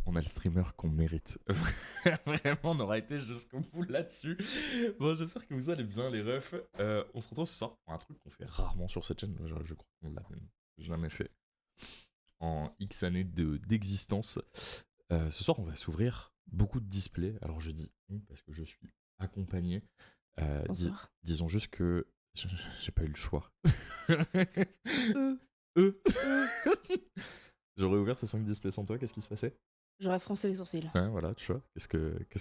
on a le streamer qu'on mérite. Vraiment, on aura été jusqu'au bout là-dessus. Bon, j'espère que vous allez bien, les refs. On se retrouve ce soir pour un truc qu'on fait rarement sur cette chaîne. Je crois qu'on l'a même jamais fait en X années d'existence. Ce soir, on va s'ouvrir beaucoup de displays. Alors, je dis on parce que je suis accompagné. Bonsoir. Disons juste que j'ai pas eu le choix. Euh, Euh. J'aurais ouvert ces 5 displays sans toi, qu'est-ce qui se passait? J'aurais froncé les sourcils. Ouais, voilà, tu vois, qu'est-ce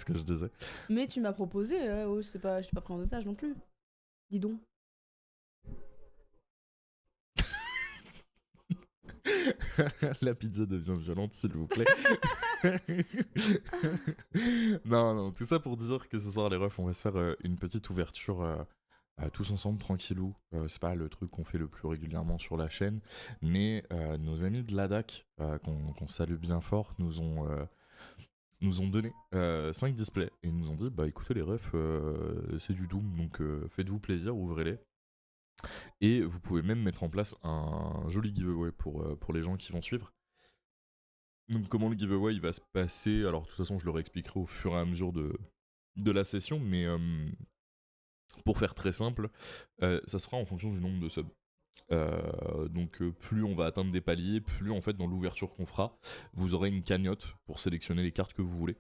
que je disais? Mais tu m'as proposé, oh, je t'ai pas pris en otage non plus. Dis donc. La pizza devient violente, s'il vous plaît. Non, tout ça pour dire que ce soir, les refs, on va se faire une petite ouverture tous ensemble, tranquillou. C'est pas le truc qu'on fait le plus régulièrement sur la chaîne, mais nos amis de l'ADAC, qu'on salue bien fort, nous ont donné 5 displays et ils nous ont dit bah écoutez les refs, c'est du Doom, donc faites-vous plaisir, ouvrez-les. Et vous pouvez même mettre en place un joli giveaway pour les gens qui vont suivre. Donc comment le giveaway il va se passer? Alors de toute façon je le réexpliquerai au fur et à mesure de la session, mais pour faire très simple, ça se fera en fonction du nombre de subs. Donc plus on va atteindre des paliers, plus en fait dans l'ouverture qu'on fera, vous aurez une cagnotte pour sélectionner les cartes que vous voulez.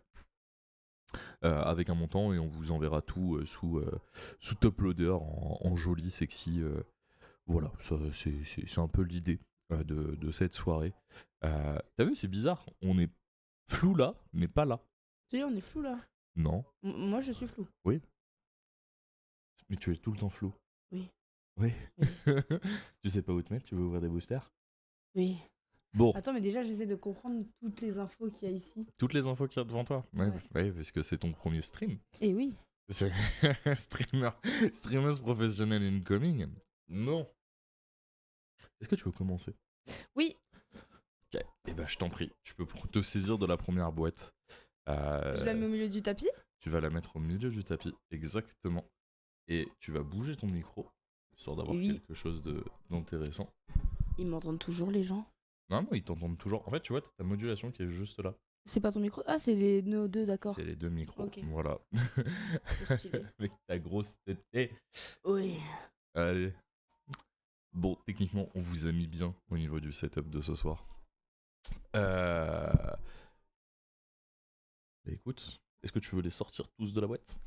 Avec un montant et on vous enverra tout sous top loader en joli, sexy. Voilà, c'est un peu l'idée de cette soirée. T'as vu, c'est bizarre, on est flou là, mais pas là. Tu sais, on est flou là. Non, Moi je suis flou. oui, mais tu es tout le temps flou. Oui. Oui. Tu sais pas où te mettre, tu veux ouvrir des boosters? Oui. Bon, Attends, mais déjà j'essaie de comprendre toutes les infos qu'il y a ici. toutes les infos qu'il y a devant toi. Ouais, Ouais. ouais, parce que c'est ton premier stream. Et oui. Streameuse professionnelle incoming. Non. Est-ce que tu veux commencer? Oui. Ok, et bah je t'en prie, tu peux te saisir de la première boîte. Je la mets au milieu du tapis. Tu vas la mettre au milieu du tapis, exactement. Et tu vas bouger ton micro, histoire d'avoir Oui. quelque chose d'intéressant. Ils m'entendent toujours les gens. Non, ils t'entendent toujours. En fait, tu vois, t'as ta modulation qui est juste là. C'est pas ton micro? Ah, c'est nos deux, d'accord. C'est les deux micros, Ok. voilà. Trop stylé. Avec ta grosse tête. Eh, Oui. allez. Bon, techniquement, on vous a mis bien au niveau du setup de ce soir. Bah, écoute, est-ce que tu veux les sortir tous de la boîte?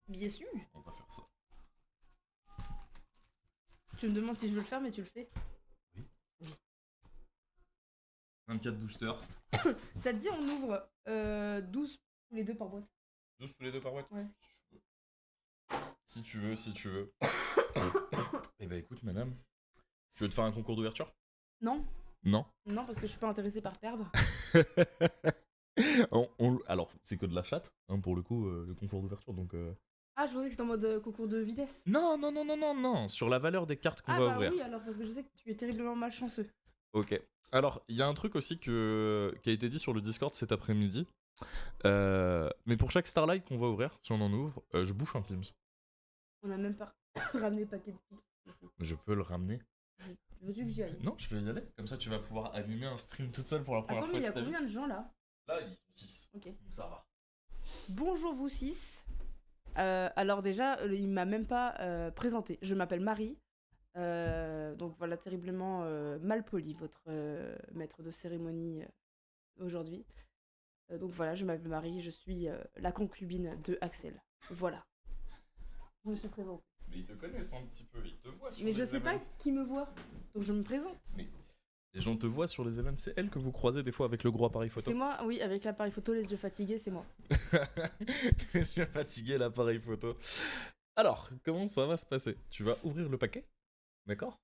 Bien sûr. On va faire ça. Tu me demandes si je veux le faire, mais tu le fais. 24 boosters. Ça te dit, on ouvre 12 tous les deux par boîte. 12 tous les deux par boîte? Ouais. Si tu veux. Eh bah écoute, madame, tu veux te faire un concours d'ouverture? Non. Non. Non, parce que je suis pas intéressée par perdre. Alors, c'est que de la chatte, hein, pour le coup, le concours d'ouverture, donc... Ah, je pensais que c'était en mode concours de vitesse. Non, sur la valeur des cartes qu'on Ah va bah ouvrir. oui, alors, parce que je sais que tu es terriblement malchanceux. Ok. Alors, il y a un truc aussi qui a été dit sur le Discord cet après-midi. Mais pour chaque Starlight qu'on va ouvrir, si on en ouvre, je bouche un Pims. On a même pas ramené le paquet de poudre ici. Je peux le ramener. Veux-tu que j'y aille? Non, je vais y aller. Comme ça, tu vas pouvoir animer un stream toute seule pour la première Attends, fois mais il y a de ta vie. combien de gens là? Là, ils sont 6. Ok. Donc ça va. Bonjour vous 6. Alors déjà, il m'a même pas présenté. Je m'appelle Marie. Donc voilà, terriblement mal poli votre maître de cérémonie aujourd'hui. Donc voilà, je m'appelle Marie, je suis la concubine de Axel. Voilà. Je me suis présentée. Mais ils te connaissent un petit peu, ils te voient sur Mais les je sais pas events. qui me voit. Donc je me présente. Mais les gens te voient sur les events, c'est elle que vous croisez des fois avec le gros appareil photo. C'est moi, oui, avec l'appareil photo, les yeux fatigués, c'est moi. Je suis fatigué, l'appareil photo. Alors, comment ça va se passer? Tu vas ouvrir le paquet, d'accord?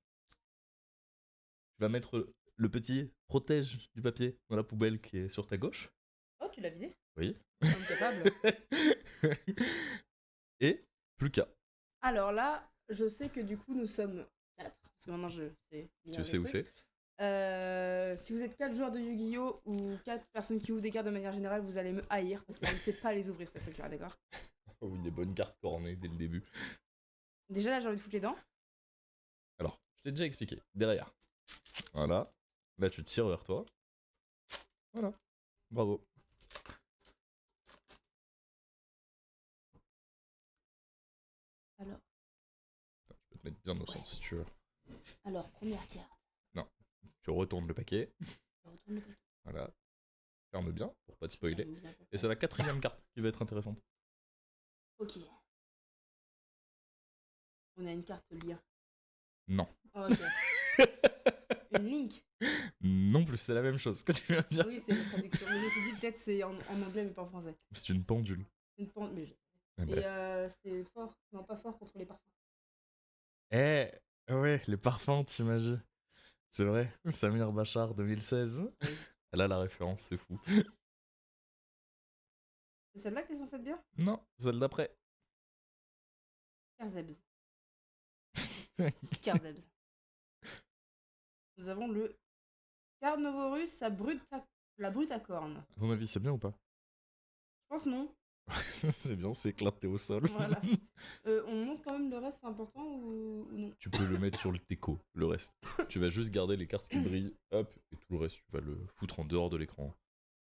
Tu vas mettre le petit protège du papier dans la poubelle qui est sur ta gauche. Oh, tu l'as vidé? Oui. Incapable. Et plus qu'à. Alors là, je sais que du coup, nous sommes 4. Parce que maintenant, je sais. Tu sais où c'est? Si vous êtes 4 joueurs de Yu-Gi-Oh! Ou 4 personnes qui ouvrent des cartes de manière générale, vous allez me haïr parce que je ne sais pas les ouvrir, ces trucs-là, d'accord? Oh oui, les bonnes cartes cornées dès le début. Déjà là, j'ai envie de foutre les dents. Alors, je t'ai déjà expliqué. Derrière. Voilà. Là, tu tires vers toi. Voilà. Bravo. mettre bien au centre si tu veux. Alors, première carte. Tu retournes le paquet. Je retourne le paquet. Voilà. Ferme bien pour pas te spoiler. Ferme bien pour Et pas- c'est la 4ème carte qui va être intéressante. Ok. On a une carte lien. Non. Oh, ok. Une link. Non plus, c'est la même chose que tu viens de dire. Oui, c'est une traduction. Mais je me suis dit peut-être c'est en anglais mais pas en français. C'est une pendule. Une pente, mais Eh ben. Et c'est fort. Non, pas fort contre les parfums. Eh ouais, les parfums, t'imagines. C'est vrai, Samir Bachar 2016. Oui. Elle a la référence, c'est fou. C'est celle-là qui est censée être bien? Non, celle d'après. Kerzebs. Kerzebs. Nous avons le Carnovorus la brute à cornes. À ton avis, c'est bien ou pas? Je pense non. C'est bien, c'est éclaté au sol. Voilà. On montre quand même le reste, c'est important ou non? Tu peux le mettre sur le déco, le reste. Tu vas juste garder les cartes qui brillent, hop, et tout le reste, tu vas le foutre en dehors de l'écran.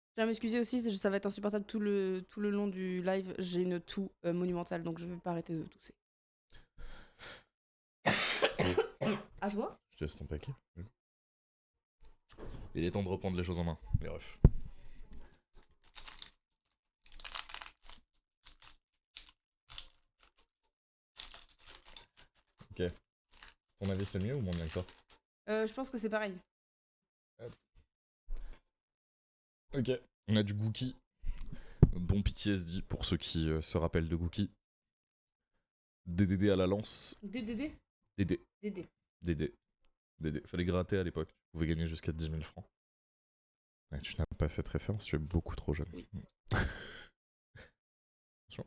Je tiens à m'excuser aussi, ça va être insupportable tout le long du live. J'ai une toux monumentale, donc je vais pas arrêter de tousser. À toi? Je te laisse ton paquet. Oui. Il est temps de reprendre les choses en main, les refs. Ok. Ton avis, c'est mieux ou moins bien que toi? Je pense que c'est pareil. Ok. On a du Gookie. Bon PTSD pour ceux qui se rappellent de Gookie. DDD à la lance. DDD? DD. DD. DD. DD. Fallait gratter à l'époque. Tu pouvais gagner jusqu'à 10 000 francs. Ouais, tu n'as pas cette référence, tu es beaucoup trop jeune. Oui. Attention.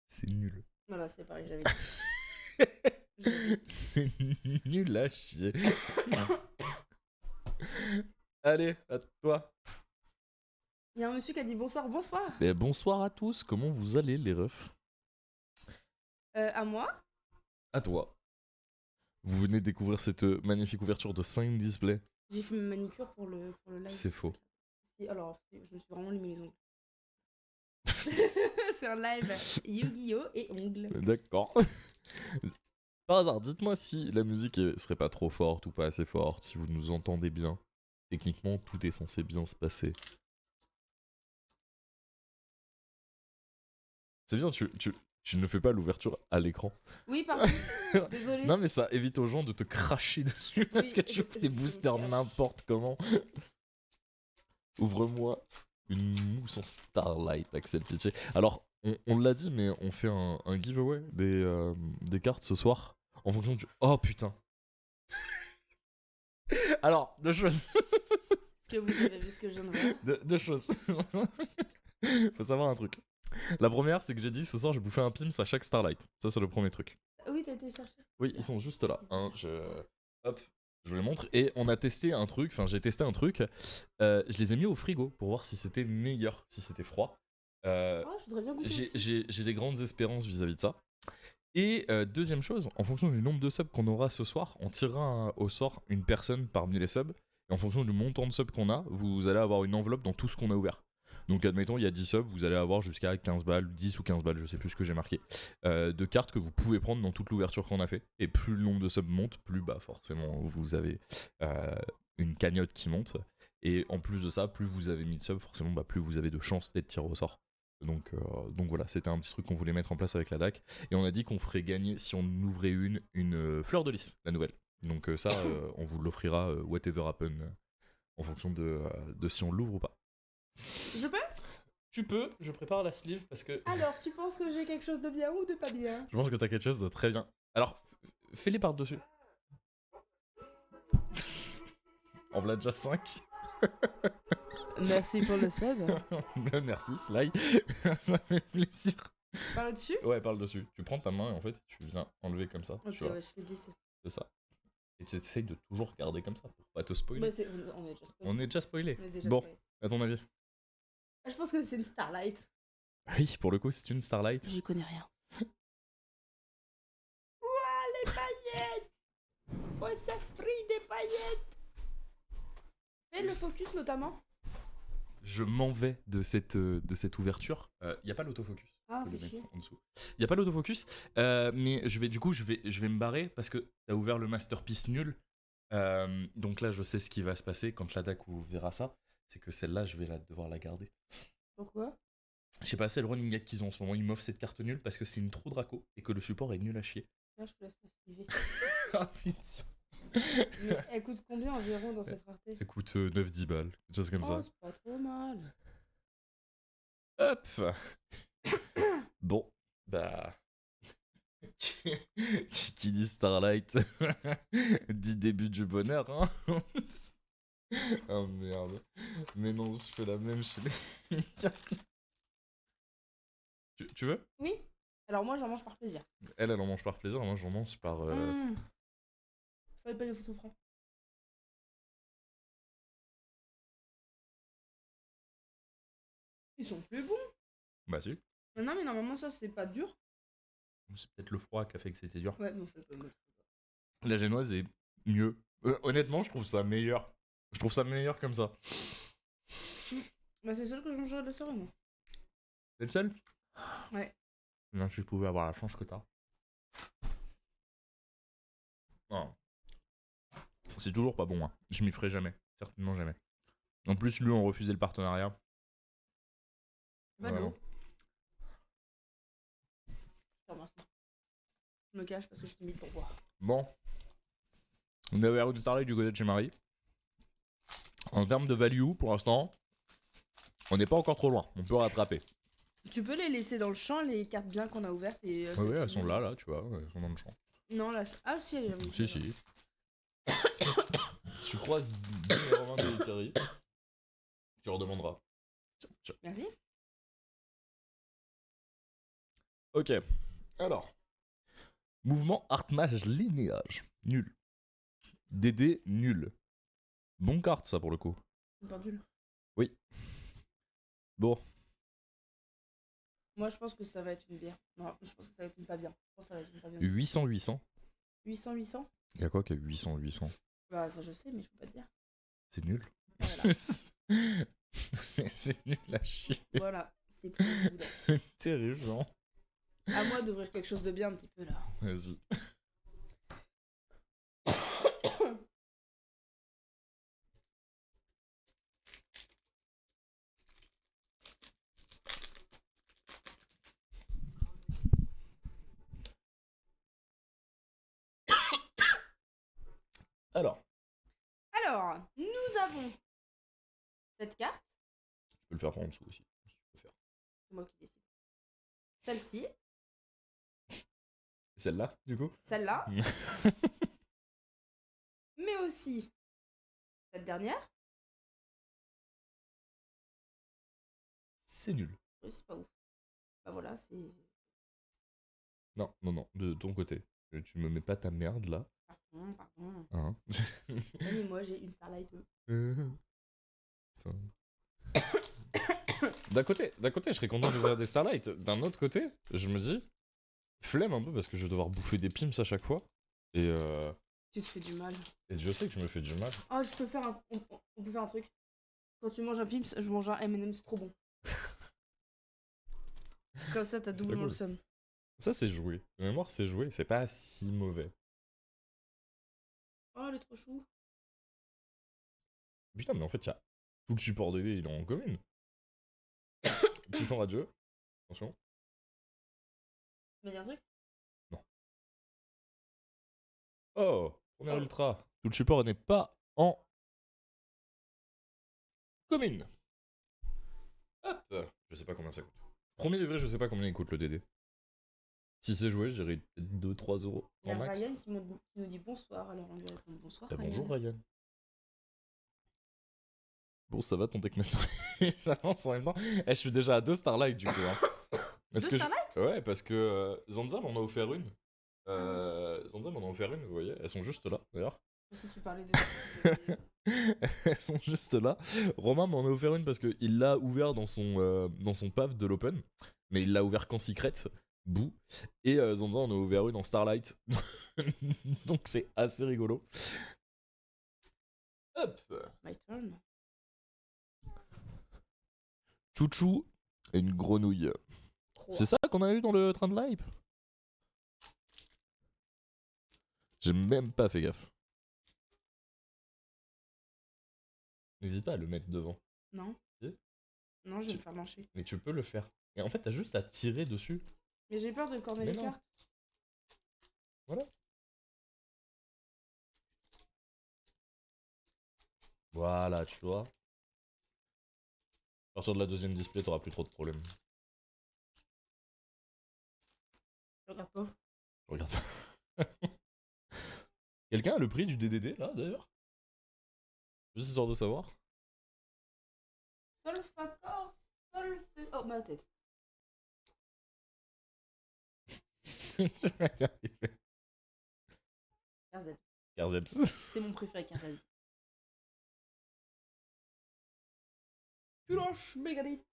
C'est nul. Voilà, c'est pareil, j'avais dit. C'est nul à chier. Allez, à toi. Il y a un monsieur qui a dit bonsoir, bonsoir. Et bonsoir à tous, comment vous allez les refs? À moi? À toi. Vous venez de découvrir cette magnifique ouverture de 5 displays. J'ai fait ma manicure pour le live. C'est faux. Alors, je me suis vraiment limé les ongles. C'est un live Yu-Gi-Oh! Et ongles. D'accord. Par hasard, dites-moi si la musique serait pas trop forte ou pas assez forte, si vous nous entendez bien. Techniquement, tout est censé bien se passer. C'est bien, tu ne fais pas l'ouverture à l'écran. Oui, pardon. Désolée. Non, mais ça évite aux gens de te cracher dessus parce Oui, que tu fais des boosters n'importe comment. Ouvre-moi une mousse en Starlight, Axel Pitié. Alors, on l'a dit, mais on fait un giveaway des cartes ce soir en fonction du. Oh putain! Alors, deux choses. Est-ce que vous avez vu ce que je viens de voir? Deux choses. Faut savoir un truc. La première, c'est que j'ai dit ce soir, je bouffais un Pims à chaque Starlight. Ça, c'est le premier truc. Oui, t'as été chercher. Oui, ils sont juste là. Hein, hop, je vous les montre. Et on a testé un truc, enfin, j'ai testé un truc. Je les ai mis au frigo pour voir si c'était meilleur, si c'était froid. Je voudrais bien goûter aussi. J'ai des grandes espérances vis-à-vis de ça. Et deuxième chose, en fonction du nombre de subs qu'on aura ce soir, on tirera au sort une personne parmi les subs. Et en fonction du montant de subs qu'on a, vous allez avoir une enveloppe dans tout ce qu'on a ouvert. Donc admettons, il y a 10 subs, vous allez avoir jusqu'à 15 balles, 10 ou 15 balles, je sais plus ce que j'ai marqué, de cartes que vous pouvez prendre dans toute l'ouverture qu'on a fait. Et plus le nombre de subs monte, plus bah forcément vous avez une cagnotte qui monte. Et en plus de ça, plus vous avez mis de subs, forcément bah, plus vous avez de chances d'être tiré au sort. Donc voilà, c'était un petit truc qu'on voulait mettre en place avec la DAC. Et on a dit qu'on ferait gagner, si on ouvrait une fleur de lys, la nouvelle. Donc ça, on vous l'offrira whatever happen, en fonction de si on l'ouvre ou pas. Je peux? Tu peux, je prépare la sleeve parce que... Alors, tu penses que j'ai quelque chose de bien ou de pas bien? Je pense que t'as quelque chose de très bien. Alors, fais-les par-dessus. En voilà déjà 5. Merci pour le sub. Merci, Sly. Ça fait plaisir. Par le dessus? Ouais, parle dessus. Tu prends ta main et en fait, tu viens enlever comme ça. Ok, tu vois. ouais, je fais 10. C'est ça. Et tu essayes de toujours garder comme ça pour pas te spoiler. Bah, on est déjà spoilé. On est déjà spoilé. On est déjà Bon, spoilé. à ton avis? Je pense que c'est une Starlight. Oui, pour le coup, c'est une Starlight. J'y connais rien. Ouah, les paillettes! Oh, ça frit des paillettes! Fais le focus notamment. Je m'en vais de cette ouverture. Y a pas l'autofocus. Ah, Je peux fais le chier. mettre en dessous. Il y a pas l'autofocus, mais je vais me barrer parce que t'as ouvert le masterpiece nul. Donc là, je sais ce qui va se passer quand la DAC verra ça. C'est que celle-là, je vais devoir la garder. Pourquoi? Je sais pas, c'est le running gag qu'ils ont en ce moment. Ils m'offrent cette carte nulle parce que c'est une trop Draco et que le support est nul à chier. Ah, je te laisse activer. Ah putain. Mais elle coûte combien environ dans cette rareté? Elle coûte 9-10 balles, quelque chose comme ça. Oh, c'est pas trop mal. Hop. Bon, bah. Qui dit Starlight dit début du bonheur, hein. Oh merde. Mais non, je fais la même chez les. Tu veux? Oui. Alors moi, j'en mange par plaisir. Elle en mange par plaisir, moi j'en mange par. Fallait pas les photos frais. Ils sont plus bons. Bah si. Mais non, mais normalement, ça, c'est pas dur. C'est peut-être le froid qui a fait que c'était dur. Ouais, mais on fait pas mal. La génoise est mieux. Honnêtement, je trouve ça meilleur. Je trouve ça meilleur comme ça. Bah, c'est celle que je mangerai à la soirée, moi. C'est le seul? Ouais. Non, si je pouvais avoir la chance que t'as. Non. C'est toujours pas bon, hein. Je m'y ferai jamais. Certainement jamais. En plus, lui, on refusé le partenariat. Valo. Voilà. Je te remercie. Je me cache parce que je t'ai mis pour boire. Bon. On avait une Starlight du côté de chez Marie. En termes de value, pour l'instant, on n'est pas encore trop loin. On peut rattraper. Tu peux les laisser dans le champ, les cartes bien qu'on a ouvertes et. Oui, celles elles qui- sont là, tu vois. Elles sont dans le champ. Non, là. Ah, si, elle est Si, si. Si tu croises numéro 1 de Ikari, tu redemanderas. Tiens. Merci. Ok. Alors. Mouvement Artmage Linéage. Nul. DD, nul. Bon carte, ça, pour le coup. Une pendule. Bon. Moi, je pense que ça va être une bière. Non, je pense que ça va être une pas bien. Je pense que ça va être une pas bien. 800-800. 800. Il y a quoi qui a 800-800? Bah, ça, je sais, mais je peux pas te dire. C'est nul. Voilà. c'est nul à chier. Voilà. C'est pour le boudin. C'est terrifiant. À moi d'ouvrir quelque chose de bien un petit peu là. Vas-y. Alors, Alors, nous avons cette carte. je peux le faire par en dessous aussi. Si tu peux faire. C'est moi qui décide. Celle-ci. Celle-là, du coup. Celle-là. Mais aussi cette dernière. C'est nul. Oui, c'est pas ouf. Bah voilà, c'est. Non, non, non, de ton côté. Tu me mets pas ta merde là. Pardon, pardon. Hein. Mais moi j'ai une Starlight. Putain. D'un côté, je serais content d'ouvrir des Starlight. D'un autre côté, je me dis, flemme un peu parce que je vais devoir bouffer des pims à chaque fois. Et, Tu te fais du mal. et je sais que je me fais du mal. Oh, je peux faire un. On peut faire un truc. Quand tu manges un Pimps, je mange un M&M's trop bon. Comme ça, t'as doublement cool. le seum. Ça, c'est joué. De mémoire, c'est joué. C'est pas si mauvais. Oh, elle est trop chou. Putain, mais en fait, il y a tout le support de dés, il est en commune. Petit fond radieux. Attention. Tu m'as dit un truc? Oh, première Oh. ultra. Tout le support n'est pas en commune. Hop. Je sais pas combien ça coûte. Premier degré, je sais pas combien il coûte le DD. Si c'est joué, je dirais 2-3 euros Il y en a max. Ryan qui nous dit bonsoir, alors on lui répond bonsoir. Eh, Ryan. bonjour Ryan. Bon, ça va ton Techmaster. Ça avance en même temps. Eh, je suis déjà à 2 Starlight du coup. Hein. Parce Deux que Starlight Ouais, parce que Zanza m'en a offert une. Zanza m'en a offert une, vous voyez. Elles sont juste là, d'ailleurs. Si tu parlais de. Elles sont juste là. Romain m'en a offert une parce qu'il l'a ouvert dans son PAV de l'Open. Mais il l'a ouvert qu'en secret. Bouh. Et Zanza en a ouvert une en Starlight. Donc c'est assez rigolo. Hop. My turn. Chouchou et une grenouille. 3. C'est ça qu'on a eu dans le train de l'hype. J'ai même pas fait gaffe. N'hésite pas à le mettre devant. Non. Si. Non, je vais me faire lyncher. Mais tu peux le faire. Et en fait, t'as juste à tirer dessus. Mais j'ai peur de corner Mais les non. cartes. Voilà. Voilà, tu vois. À partir de la deuxième display, t'auras plus trop de problèmes. Je regarde pas. Je regarde pas. Quelqu'un a le prix du DDD là d'ailleurs? Juste histoire de savoir. Sol, fa, corps, sol, feu. Oh, ma tête. Je vais y arriver. Kerzeps. Kerzeps. C'est mon préféré, Kerzeps. Tu lâches, mégalith.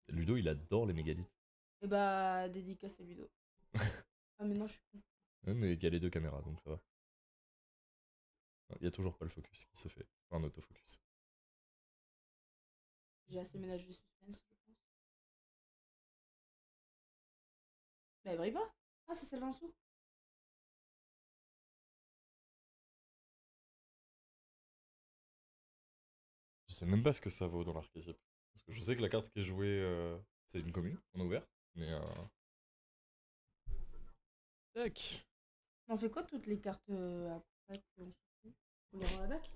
Ludo, il adore les mégalithes. Et bah, dédicace à Ludo. Ah, mais non, je suis con. Mais il y a les deux caméras, donc ça va. Il y a toujours pas le focus qui se fait. Enfin, un autofocus. J'ai assez ménagé le suspense, je pense. Mais elle brille pas. Ah, c'est celle d'en dessous. Je sais même pas ce que ça vaut dans l'archétype. Parce que je sais que la carte qui est jouée, c'est une commune, on a ouvert. Mais Tac. On fait quoi toutes les cartes après qu'on se fout? On ira à la DAC.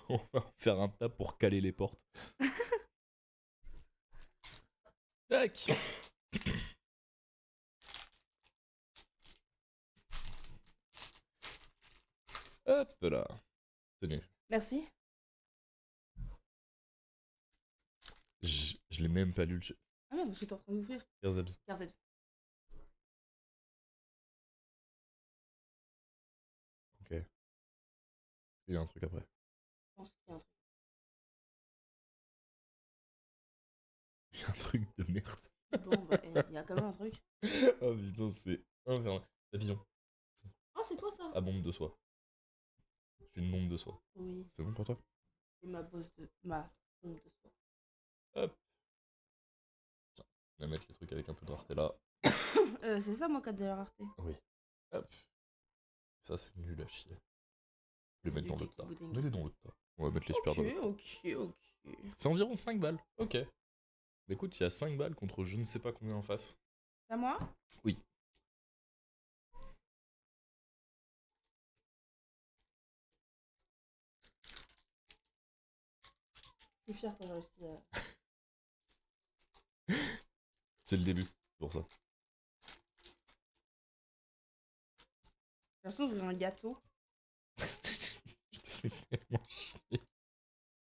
On va faire un tas pour caler les portes. Tac. Hop là. Tenez. Merci. Je l'ai même pas lu le Ah merde, j'étais en train d'ouvrir. Kerzeps. Kerzeps. Ok. Il y a un truc après. Je pense qu'il y a un truc. Il y a un truc de merde. Bon, bah, il y a quand même un truc. Oh putain, c'est infernal. Papillon. Ah, c'est toi ça? À bombe de soie. Je suis une bombe de soie. Oui. C'est bon pour toi? C'est ma bosse de. Ma bombe de soie. Hop. Tiens, on va mettre les trucs avec un peu de rareté là. C'est ça, moi, qui a de la rareté. Oui. Hop. Ça, c'est nul à chier. Je vais C'est mettre dans du le tas. Kiki Pudding. Mets-les dans le tas. On va mettre les super dans le tas. Ok. C'est environ 5 balles. Ok. Mais écoute, il y a 5 balles contre je ne sais pas combien en face. C'est à moi? Oui. Je suis fière quand j'ai réussi à. C'est le début, c'est pour ça. J'ai l'impression d'ouvrir un gâteau. Je te fais tellement chier.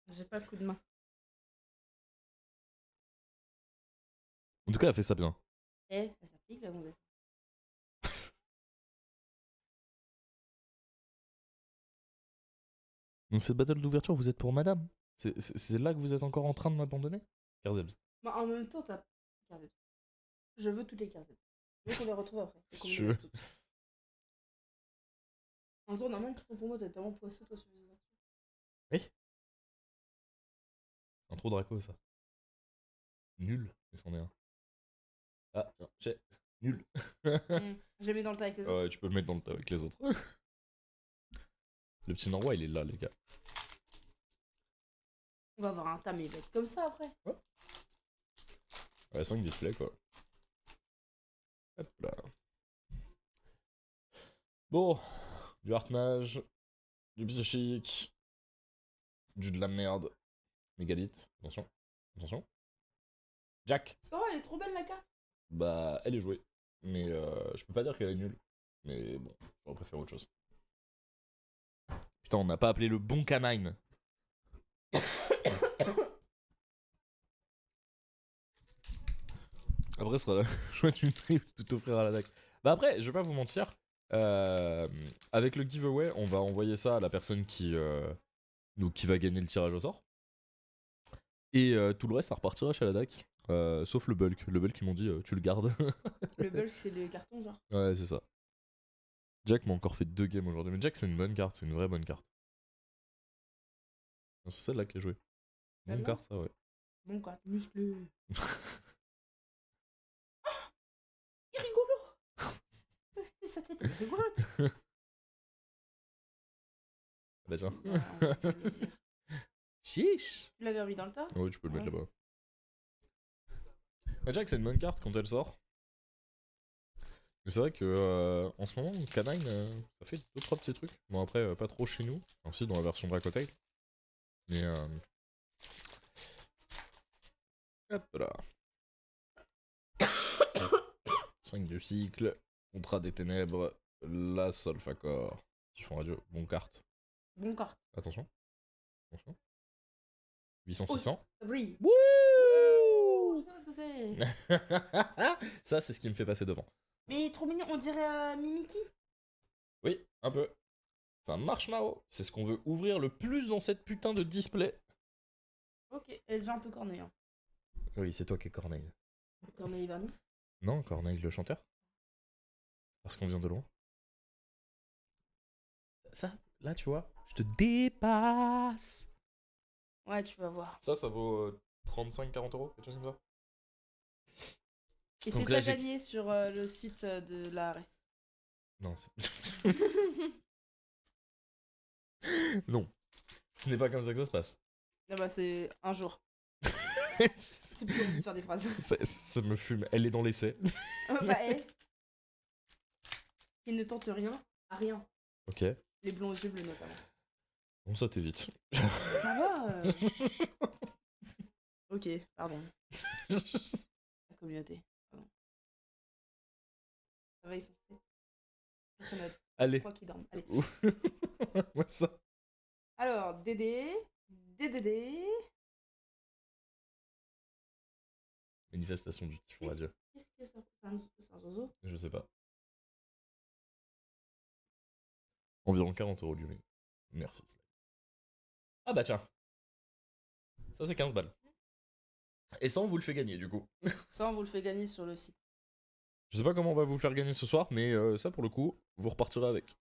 J'ai pas le coup de main. En tout cas, elle fait ça bien. Eh, ça pique la gonzesse. Dans cette battle d'ouverture, vous êtes pour madame? C'est là que vous êtes encore en train de m'abandonner? Kerzebs. Bah, en même temps, t'as. Kerzeps. Je veux toutes les Kerzeps. Je veux qu'on les retrouve après. et Si qu'on tu les veux. mette toutes. En même temps, normal, parce que pour moi, t'es tellement poisseux, toi, sur les ouvertures. Oui. Un trop Draco, ça. Nul, mais c'en est un. Ah, tiens, j'ai. Nul. Je les mets dans le tas avec les autres. Ouais, tu peux le mettre dans le tas avec les autres. Le petit Norrois, il est là, les gars. On va avoir un tas, mais il va être comme ça après. Ouais, 5 displays, quoi. Hop là. Bon, du Art Mage, du Psychique, du de la merde. Mégalith, attention, attention. Jack. Oh, elle est trop belle la carte. Bah, elle est jouée. Mais je peux pas dire qu'elle est nulle. Mais bon, j'aurais préféré autre chose. Putain, on n'a pas appelé le bon canine. Après, ce sera la chouette une trip tout offrir à la DAC. Bah après, je vais pas vous mentir. Avec le giveaway, on va envoyer ça à la personne qui va gagner le tirage au sort. Et tout le reste, ça repartira chez la DAC. Sauf le bulk. Le bulk, ils m'ont dit, tu le gardes. Le bulk, c'est le carton, genre. Ouais, c'est ça. Jack m'a encore fait 2 games aujourd'hui. Mais Jack, c'est une bonne carte. C'est une vraie bonne carte. C'est celle-là qui a joué. Bonne Celle-là carte, ça, ouais. Bon, quoi, musclé. Et sa tête, elle est rigolote. Bah tiens. Bah, on va pas le dire. Chiche. Tu l'avais remis dans le tas? Ouais, tu peux le mettre Ouais. là-bas. Bah Jack, c'est une bonne carte quand elle sort. Mais c'est vrai que en ce moment, Canine, ça fait 2-3 petits trucs. Bon après, pas trop chez nous, ainsi dans la version Dracotale. Mais hop là. Swing du cycle, contrat des ténèbres, la Solfacor. Typhon radio, bon carte. Bon carte. Attention. Attention. 800-600. Ça brille. Wouh. Je sais pas ce que c'est. Ça, c'est ce qui me fait passer devant. Mais trop mignon, on dirait Mimiki. Oui, un peu. C'est un marshmallow. C'est ce qu'on veut ouvrir le plus dans cette putain de display. Ok, elle est déjà un peu corneille. Hein. Oui, c'est toi qui es Corneille. Corneille Verni. Non, Corneille le chanteur. Parce qu'on vient de loin. Ça, là, tu vois, je te dépasse. Ouais, tu vas voir. Ça vaut 35-40 euros, quelque chose comme ça. Et Donc c'est là, à j'ai- gagner sur le site de la ARS. Non, non. Ce n'est pas comme ça que ça se passe. Ah bah c'est un jour. C'est plus compliqué de faire des phrases. Ça me fume. Elle est dans l'essai. Bah eh. Qui ne tente rien à rien. Ok. Les blonds aux yeux bleus notamment. Bon, ça t'évite. Ça va Ok, pardon. La communauté. Pardon. Ça va, ils sont impressionnants. Allez. Trois qui dorment. Allez. Moi, ça. Alors, Dédé. Dédé. Manifestation du typhon radieux. Qu'est-ce que ça c'est un zozo. Je sais pas. Environ 40 euros du lui. Merci. Ah bah tiens. Ça c'est 15 balles. Et ça on vous le fait gagner du coup. Ça, on vous le fait gagner sur le site. Je sais pas comment on va vous le faire gagner ce soir, mais ça pour le coup, vous repartirez avec.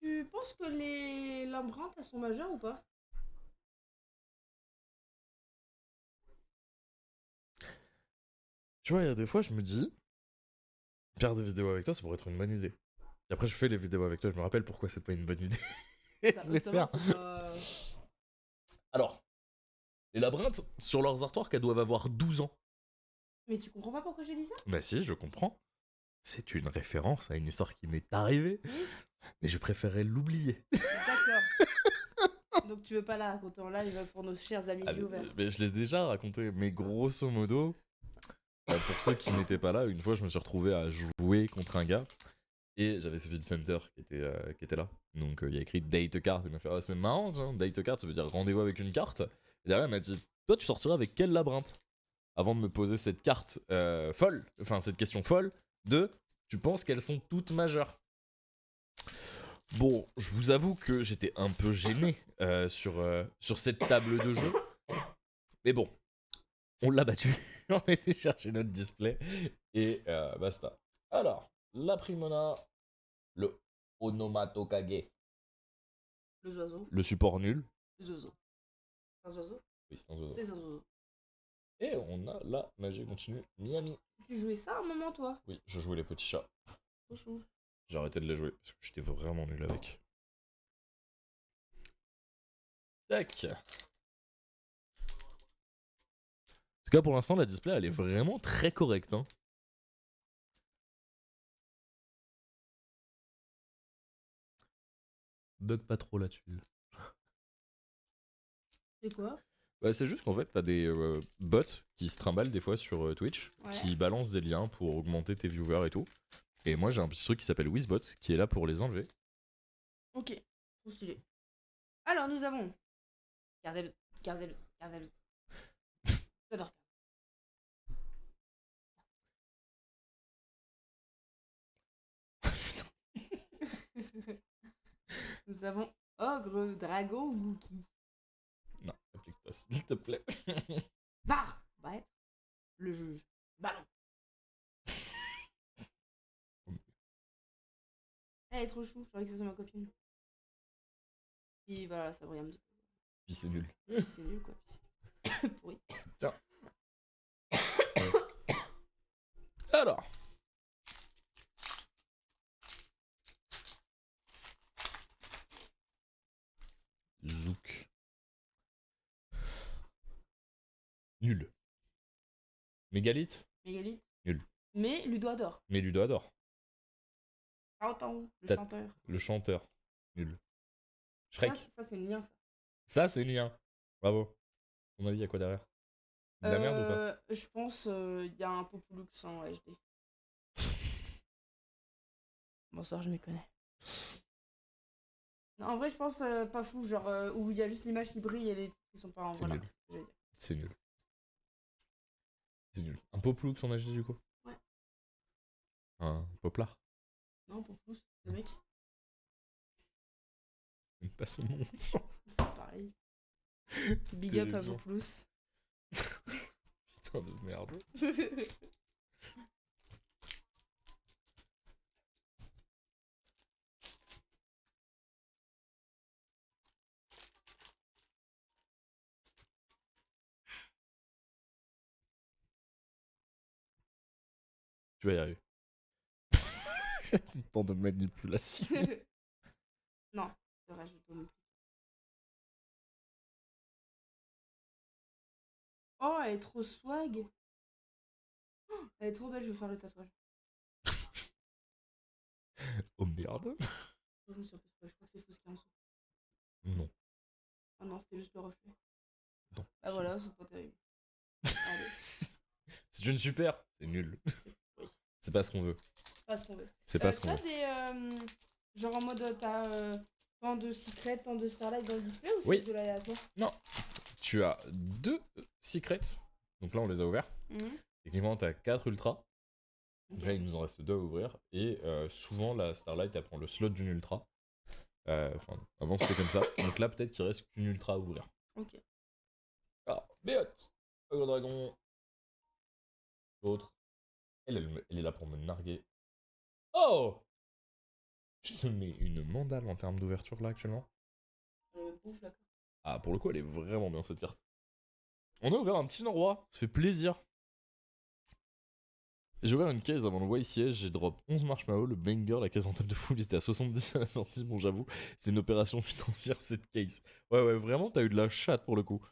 Tu penses que les l'empreinte, elles sont majeures ou pas? Tu vois, il y a des fois je me dis, faire des vidéos avec toi ça pourrait être une bonne idée. Et après je fais les vidéos avec toi, je me rappelle pourquoi c'est pas une bonne idée. Ça, de les ça va, faire. c'est pas... Alors, les labyrinthes, sur leurs artworks, elles doivent avoir 12 ans. Mais tu comprends pas pourquoi j'ai dit ça? Bah si, je comprends. C'est une référence à une histoire qui m'est arrivée. Oui. Mais je préférais l'oublier. D'accord. Donc tu veux pas la raconter en live pour nos chers amis Ah, viewers. mais je l'ai déjà raconté, mais grosso modo, pour ceux qui n'étaient pas là, une fois je me suis retrouvé à jouer contre un gars et j'avais Sophie Center qui était là. Donc il y a écrit date a card. Il m'a fait ah, c'est marrant, tiens, date a card ça veut dire rendez-vous avec une carte. Et derrière il m'a dit toi tu sortiras avec quel labyrinthe? Avant de me poser cette carte folle, enfin cette question folle de tu penses qu'elles sont toutes majeures? Bon, je vous avoue que j'étais un peu gêné sur cette table de jeu. Mais bon, on l'a battu. On a été chercher notre display. Et basta. Alors, la Primona, le Onomatokage, Les oiseaux. le support nul. Les oiseaux. C'est un oiseau? Oui, c'est un oiseau. C'est un oiseau. Et on a la magie continue Miami. Tu jouais ça à un moment, toi? Oui, je jouais les petits chats. Trop chou. J'ai arrêté de les jouer parce que j'étais vraiment nul avec. Tac. En tout cas, pour l'instant, la display, elle est vraiment très correcte. Hein. Bug pas trop là-dessus. C'est quoi? Bah, c'est juste qu'en fait, t'as des bots qui se trimballent des fois sur Twitch, Ouais. qui balancent des liens pour augmenter tes viewers et tout. Et moi, j'ai un petit truc qui s'appelle Wizbot, qui est là pour les enlever. Ok. Trop stylé. Alors, nous avons... Garzeb. Garzeb. Garzeb. J'adore. Nous avons Ogre, Dragon, Wookie. Non, applique-toi s'il te plaît. Var va être le juge. Ballon. Elle est trop chou, j'ai envie que ce soit ma copine. Puis voilà, ça brille un petit peu. Puis c'est nul. Puis c'est nul quoi. Puis c'est pourri. Tiens. Alors. Nul. Mégalithe. Mégalithe. Nul. Mais Ludo adore. Mais Ludo adore. Attends, le T'as- chanteur. Le chanteur. Nul. Shrek. Ça c'est le lien, ça. Ça, c'est le lien. Bravo. Ton avis, il y a quoi derrière? De la merde ou pas? Je pense il y a un Populux en HD. Bonsoir, je m'y connais. Non, en vrai, je pense pas fou, genre où il y a juste l'image qui brille et les titres qui sont pas en C'est voilà, nul. c'est ce que j'allais dire. C'est nul. C'est nul. Un Poplux en HD du coup? Ouais. Un Poplar? Non, Populux, le mec, Même pas son nom. c'est pareil. Big up à Terrible. Populux. Putain de merde. Tu vas y arriver. Temps de manipulation. Non, c'est vrai, je dois me... Oh, elle est trop swag. Oh, elle est trop belle, je vais faire le tatouage. Oh merde. Je me suis un peu spoil, je crois que c'est faux ce qu'il y a en dessous. Non. Ah non, c'était juste le reflet. Non. Ah voilà, c'est pas terrible. Allez, C'est une super. C'est nul. oui. C'est pas ce qu'on veut. Pas ce qu'on veut. C'est pas ce qu'on T'as veut. des... genre en mode, t'as tant de secrets, tant de starlight dans le display ou c'est Oui. de l'aléatoire? Tu as 2 secrets. Donc là, on les a ouverts. Techniquement, t'as 4 ultras. Donc là, il nous en reste 2 à ouvrir. Et souvent, la Starlight, elle prend le slot d'une ultra. Enfin, avant, c'était comme ça. Donc là, peut-être qu'il reste qu'une ultra à ouvrir. Ok. Ah, Béote, Ogre Dragon. L'autre. Elle est là pour me narguer. Oh! Je te mets une mandale en termes d'ouverture là actuellement. Bouffe la carte. Ah, pour le coup, elle est vraiment bien cette carte. On a ouvert un petit Norrois, ça fait plaisir. J'ai ouvert une caisse avant le YCS, j'ai drop 11 marshmallows, le banger, la caisse en table de fou, il était à 70 à la sortie. Bon, j'avoue, c'est une opération financière cette case. Ouais, vraiment, t'as eu de la chatte pour le coup.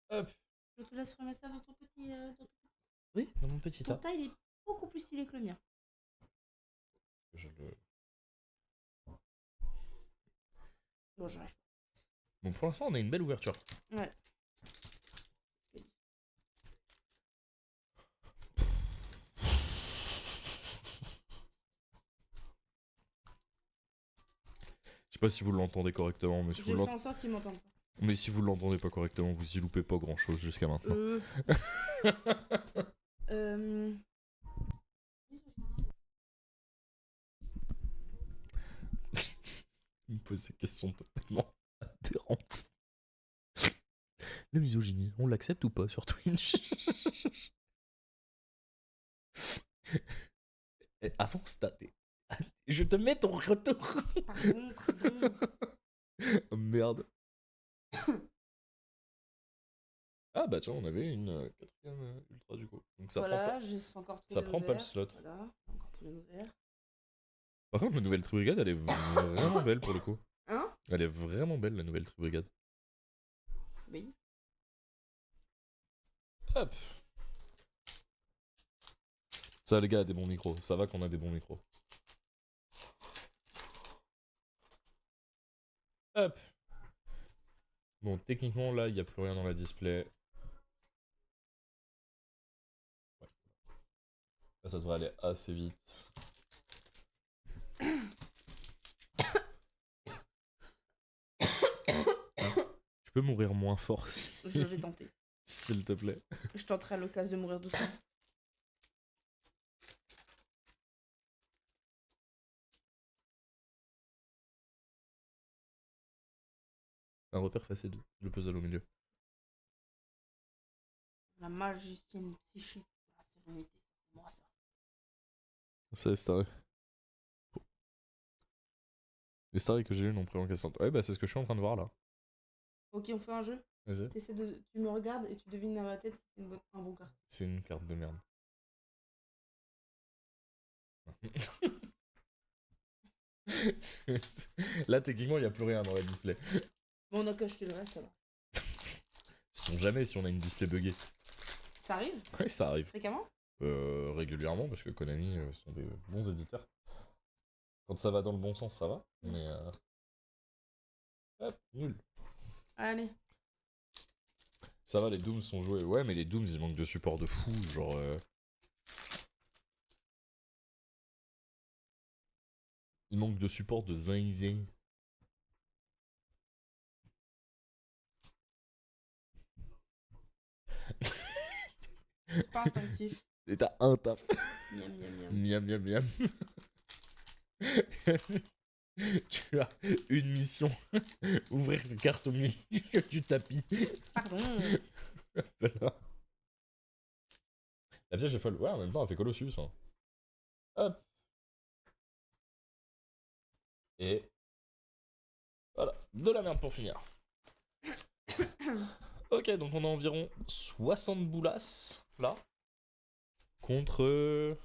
Hop. Je te laisse remettre ça dans ton petit... Oui, dans mon petit Ton tas. taille, il est beaucoup plus stylé que le mien. Je le... Bon, j'arrive. Bon, pour l'instant, on a une belle ouverture. Ouais. Je sais pas si vous l'entendez correctement, mais si J'ai vous fait en sorte qu'ils m'entendent pas. Mais si vous l'entendez pas correctement, vous y loupez pas grand chose jusqu'à maintenant. Il me pose des questions totalement aberrantes. La misogynie, on l'accepte ou pas sur Twitch? Avance ta tête. Je te mets ton retour. Pardon. Oh, merde. Ah bah tiens, on avait une quatrième ultra du coup. Donc ça voilà, prend pas. j'ai encore tous Ça les prend pas le ouverts. slot. Voilà, encore tous les ouverts. Par contre, la nouvelle True Brigade, elle est vraiment belle pour le coup. Hein? Elle est vraiment belle la nouvelle True Brigade. Oui. Hop. Ça, les gars, a des bons micros. Ça va qu'on a des bons micros. Hop. Bon, techniquement, là, il n'y a plus rien dans la display. Ouais. Là, ça devrait aller assez vite. Tu peux mourir moins fort, Je vais tenter. s'il te plaît. Je tenterai à l'occasion de mourir doucement. Un repère facile, le puzzle au milieu. La magicienne psychique de la sérénité, c'est moi ça. C'est Starry. Les Starry que j'ai eu n'ont pris en question. Ouais, bah c'est ce que je suis en train de voir là. Ok, on fait un jeu. Vas-y. Tu me regardes et tu devines dans ma tête si c'est un bon carte. C'est une carte de merde. Là, techniquement, il n'y a plus rien dans la display. Bon, on a qu'à acheter le reste alors. sait jamais si on a une display buggée. Ça arrive Ouais, ça arrive. fréquemment? Régulièrement, parce que Konami sont des bons éditeurs. Quand ça va dans le bon sens, ça va. Mais hop, nul. Allez. Ça va, les Dooms sont joués. Ouais, mais les Dooms, ils manquent de support de fou. Genre. Il manque de support de zinzin. C'est pas instinctif. Et t'as un taf. Miam, miam, miam. Miam, miam, miam. Tu as une mission. Ouvrir une carte au milieu du tapis. Pardon. Voilà. La piège est folle. Ouais, en même temps, elle fait Colossus. Hein. Hop. Et. Voilà. De la merde pour finir. Ok, donc on a environ 60 boulasses, là. Contre...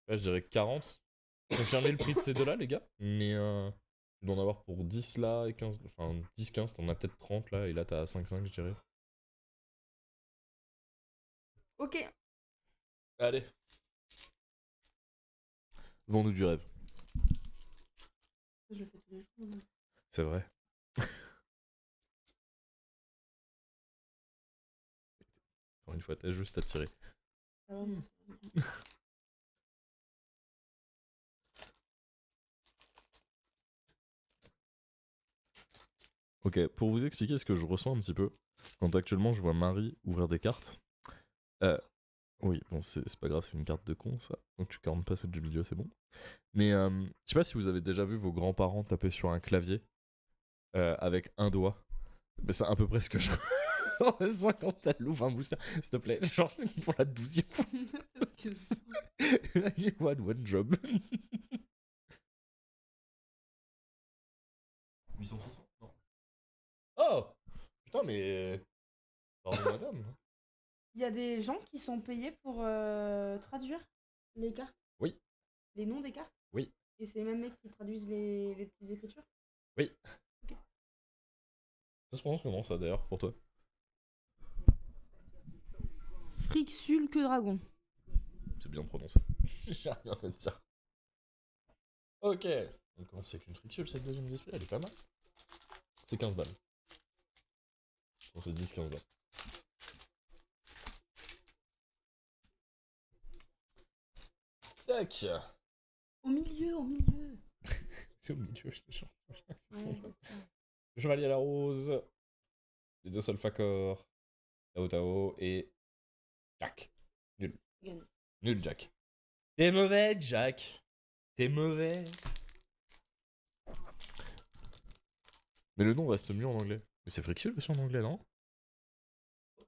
Là, je dirais 40. Confirmez le prix de ces deux-là, les gars. Mais tu dois en avoir pour 10 là et 15... Enfin, 10, 15, t'en as peut-être 30 là. Et là, t'as 5, 5, je dirais. Ok. Allez. Vends-nous du rêve. Je le fais tous les jours. Donc. C'est vrai. Encore une fois, t'as juste à tirer. Ah ouais, non, c'est vrai. Ok, pour vous expliquer ce que je ressens un petit peu, quand actuellement je vois Marie ouvrir des cartes. Oui, bon, c'est pas grave, c'est une carte de con ça. Donc tu cornes pas celle du milieu, c'est bon. Mais je sais pas si vous avez déjà vu vos grands-parents taper sur un clavier avec un doigt. Mais c'est à peu près ce que je ressens quand elle ouvre un booster. S'il te plaît, genre pour la 12e fois. Excuse-moi. You had one job. 800, 600 Non. Oh putain, mais. Pardon, madame. Il y a des gens qui sont payés pour traduire les cartes. Oui. Les noms des cartes. Oui. Et c'est les mêmes mecs qui traduisent les petites écritures. Oui. Ok. Ça se prononce comment ça d'ailleurs pour toi? Frixule que dragon. C'est bien prononcé. J'ai rien à dire. Ok. Donc comment c'est qu'une fricture cette deuxième display? Elle est pas mal. C'est 15 balles. Bon, c'est 10-15 balles. Tac. Au milieu, au milieu. C'est au milieu, je te jure. Ouais, Le chevalier à la rose. Les deux solfacors. Tao Tao et. Jack. Nul. Gagné. Nul, Jack. T'es mauvais, Jack. T'es mauvais. Mais le nom reste mieux en anglais. Mais c'est Frixule aussi en anglais, non?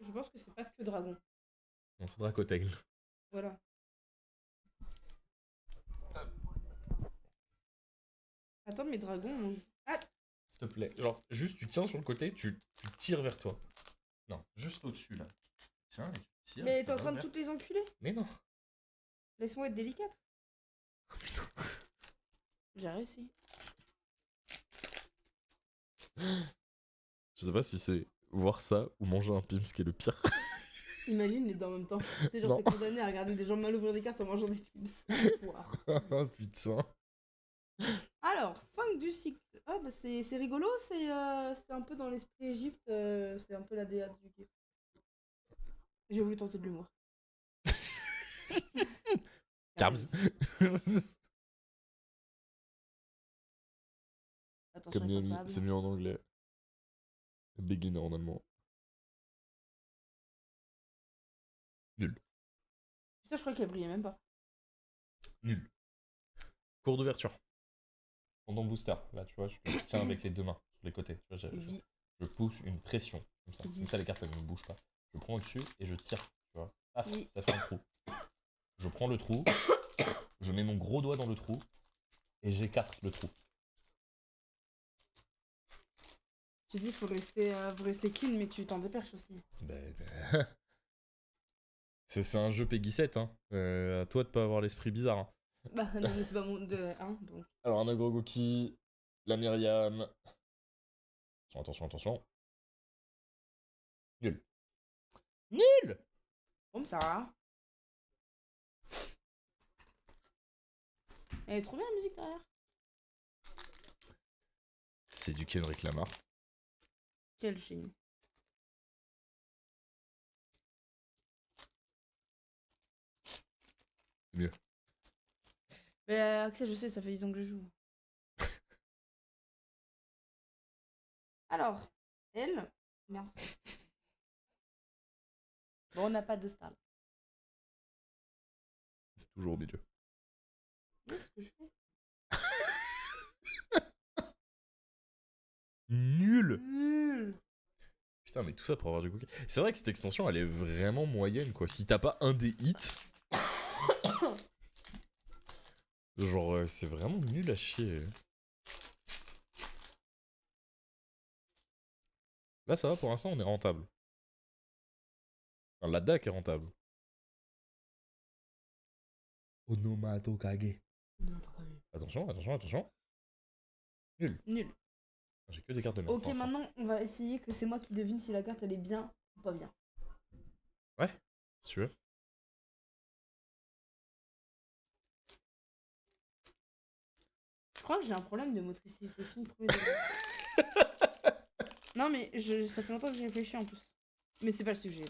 Je pense que c'est pas que dragon. Non, c'est Dracotaigle. Voilà. Attends, mais dragon. Ah, S'il te plaît. Genre, juste tu tiens sur le côté, tu tires vers toi. Non, juste au-dessus là. Tiens, et tu tires. mais et t'es en ça train de va toutes les enculer. Mais non. Laisse-moi être délicate. J'ai réussi. Je sais pas si c'est voir ça ou manger un Pims qui est le pire. Imagine les deux en même temps. C'est genre Non. t'es condamné à regarder des gens mal ouvrir des cartes en mangeant des pips. Wow. Ah putain. Alors, 5 du cycle. Ah bah c'est rigolo, c'est un peu dans l'esprit Égypte, c'est un peu la déesse du game. J'ai voulu tenter de l'humour. Carbs. Attention, Comme Miami, incroyable. c'est mieux en anglais. Beginner en allemand. Nul. Putain, je crois qu'elle brillait même pas. Nul. Cours d'ouverture. Pendant booster, là tu vois, je le tiens avec les deux mains sur les côtés. Tu vois, je pousse une pression comme ça. Comme ça, les cartes elles ne bougent pas. Je prends au-dessus et je tire. Tu vois. Paf, Oui. ça fait un trou. Je prends le trou, je mets mon gros doigt dans le trou et j'écarte le trou. Tu dis faut rester clean, mais tu t'en dépêches aussi. C'est un jeu Peggy 7, hein. À toi de pas avoir l'esprit bizarre. Hein. Bah non, mais c'est pas mon. Hein, donc. Alors, un Agrogoki, la Myriam. Attention, attention, attention. Nul. Nul. Bon, ça va. Elle est trop bien la musique derrière. C'est du Kendrick Lamar. Quel génie. Mieux. Mais Axel, je sais, ça fait 10 ans que je joue. Alors, elle, merci. Bon, on n'a pas de star. Toujours au milieu. Oui, c'est ce que je fais. Nul. Nul. Putain, mais tout ça pour avoir du cookie. C'est vrai que cette extension, elle est vraiment moyenne, quoi. Si t'as pas un des hits... Genre, c'est vraiment nul à chier. Là, ça va, pour l'instant, on est rentable. Enfin, la DAC est rentable. Onomatokage. Attention, attention, attention. Nul. Nul. J'ai que des cartes de merde. Ok, pour l'instant. maintenant, on va essayer que c'est moi qui devine si la carte, elle est bien ou pas bien. Ouais, si tu veux. Je crois que j'ai un problème de motricité fine. Non, mais ça fait longtemps que j'ai réfléchi en plus. Mais c'est pas le sujet.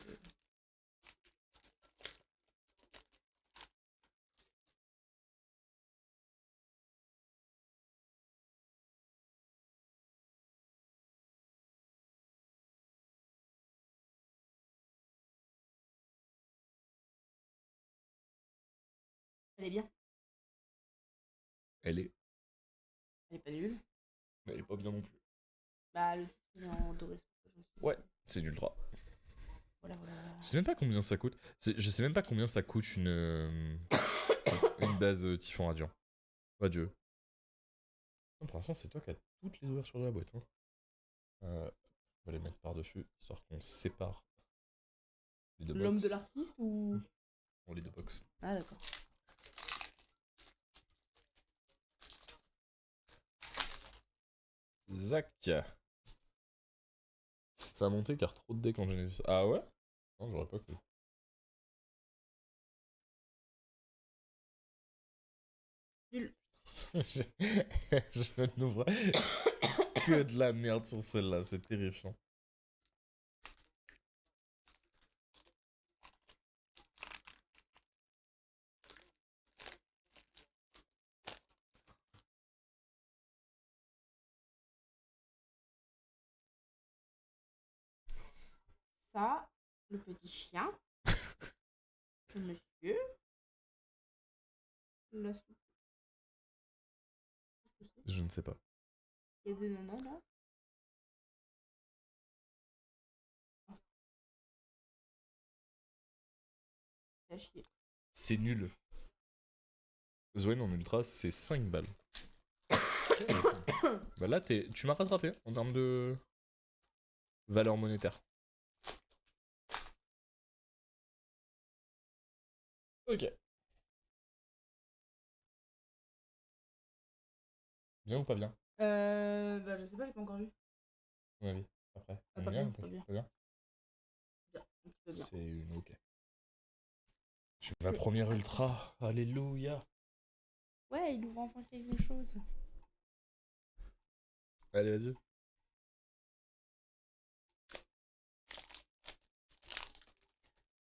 Elle est bien. Elle est... Elle est pas nulle. Mais elle est pas bien non plus. Bah, le titre il est en doré. Ouais, c'est nul 3. Voilà, voilà. Je sais même pas combien ça coûte. Je sais même pas combien ça coûte une base Typhon Radiant. Adieu. Pour l'instant, c'est toi qui as toutes les ouvertures de la boîte. Hein. On va les mettre par-dessus, histoire qu'on sépare les deux box. L'homme de l'artiste ou. Bon, les deux box. Ah, d'accord. Zach. Ça a monté car trop de decks en Genesis. Ah ouais? Non, j'aurais pas cru. Nul. Je n'ouvre que de la merde sur celle-là, c'est terrifiant. Ça, le petit chien. Le monsieur. La soupe. Je ne sais pas. Il y a deux nanas là. C'est à chier. C'est nul. Zoé en ultra, c'est 5 balles. Bah là, tu m'as rattrapé en termes de valeur monétaire. Ok. Bien ou pas bien? Bah, je sais pas, j'ai pas encore vu. Ouais, oui. Après. Ah, pas bien, bien, pas pas bien. bien. Bien, un petit peu bien. C'est une ok. C'est ma première ultra. Alléluia. Ouais, il ouvre enfin quelque chose. Allez, vas-y.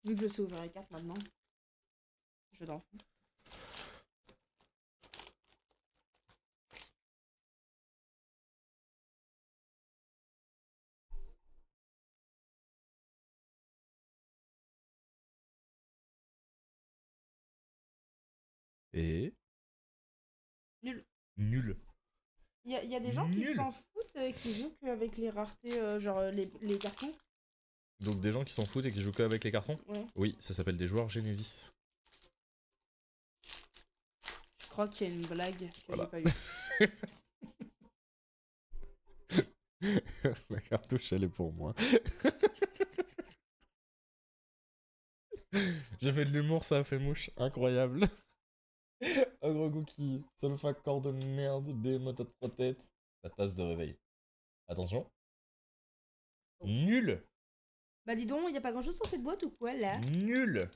Vu que je sais ouvrir les cartes maintenant, je t'en fous. Et... Nul. Nul. Il y a des gens qui Nul. s'en foutent et qui jouent qu'avec les raretés, genre les cartons. Donc des gens qui s'en foutent et qui jouent qu'avec les cartons? Ouais. Oui, ça s'appelle des joueurs Genesis. Je crois qu'il y a une blague que Voilà. j'ai pas eue. La cartouche, elle est pour moi. J'ai fait de l'humour, ça a fait mouche. Incroyable. Un gros cookie. Solfa, corps de merde. Behemoth à 3 têtes. La tasse de réveil. Attention. Oh. Nul. Bah dis donc, y a pas grand chose sur cette boîte ou quoi là? Nul.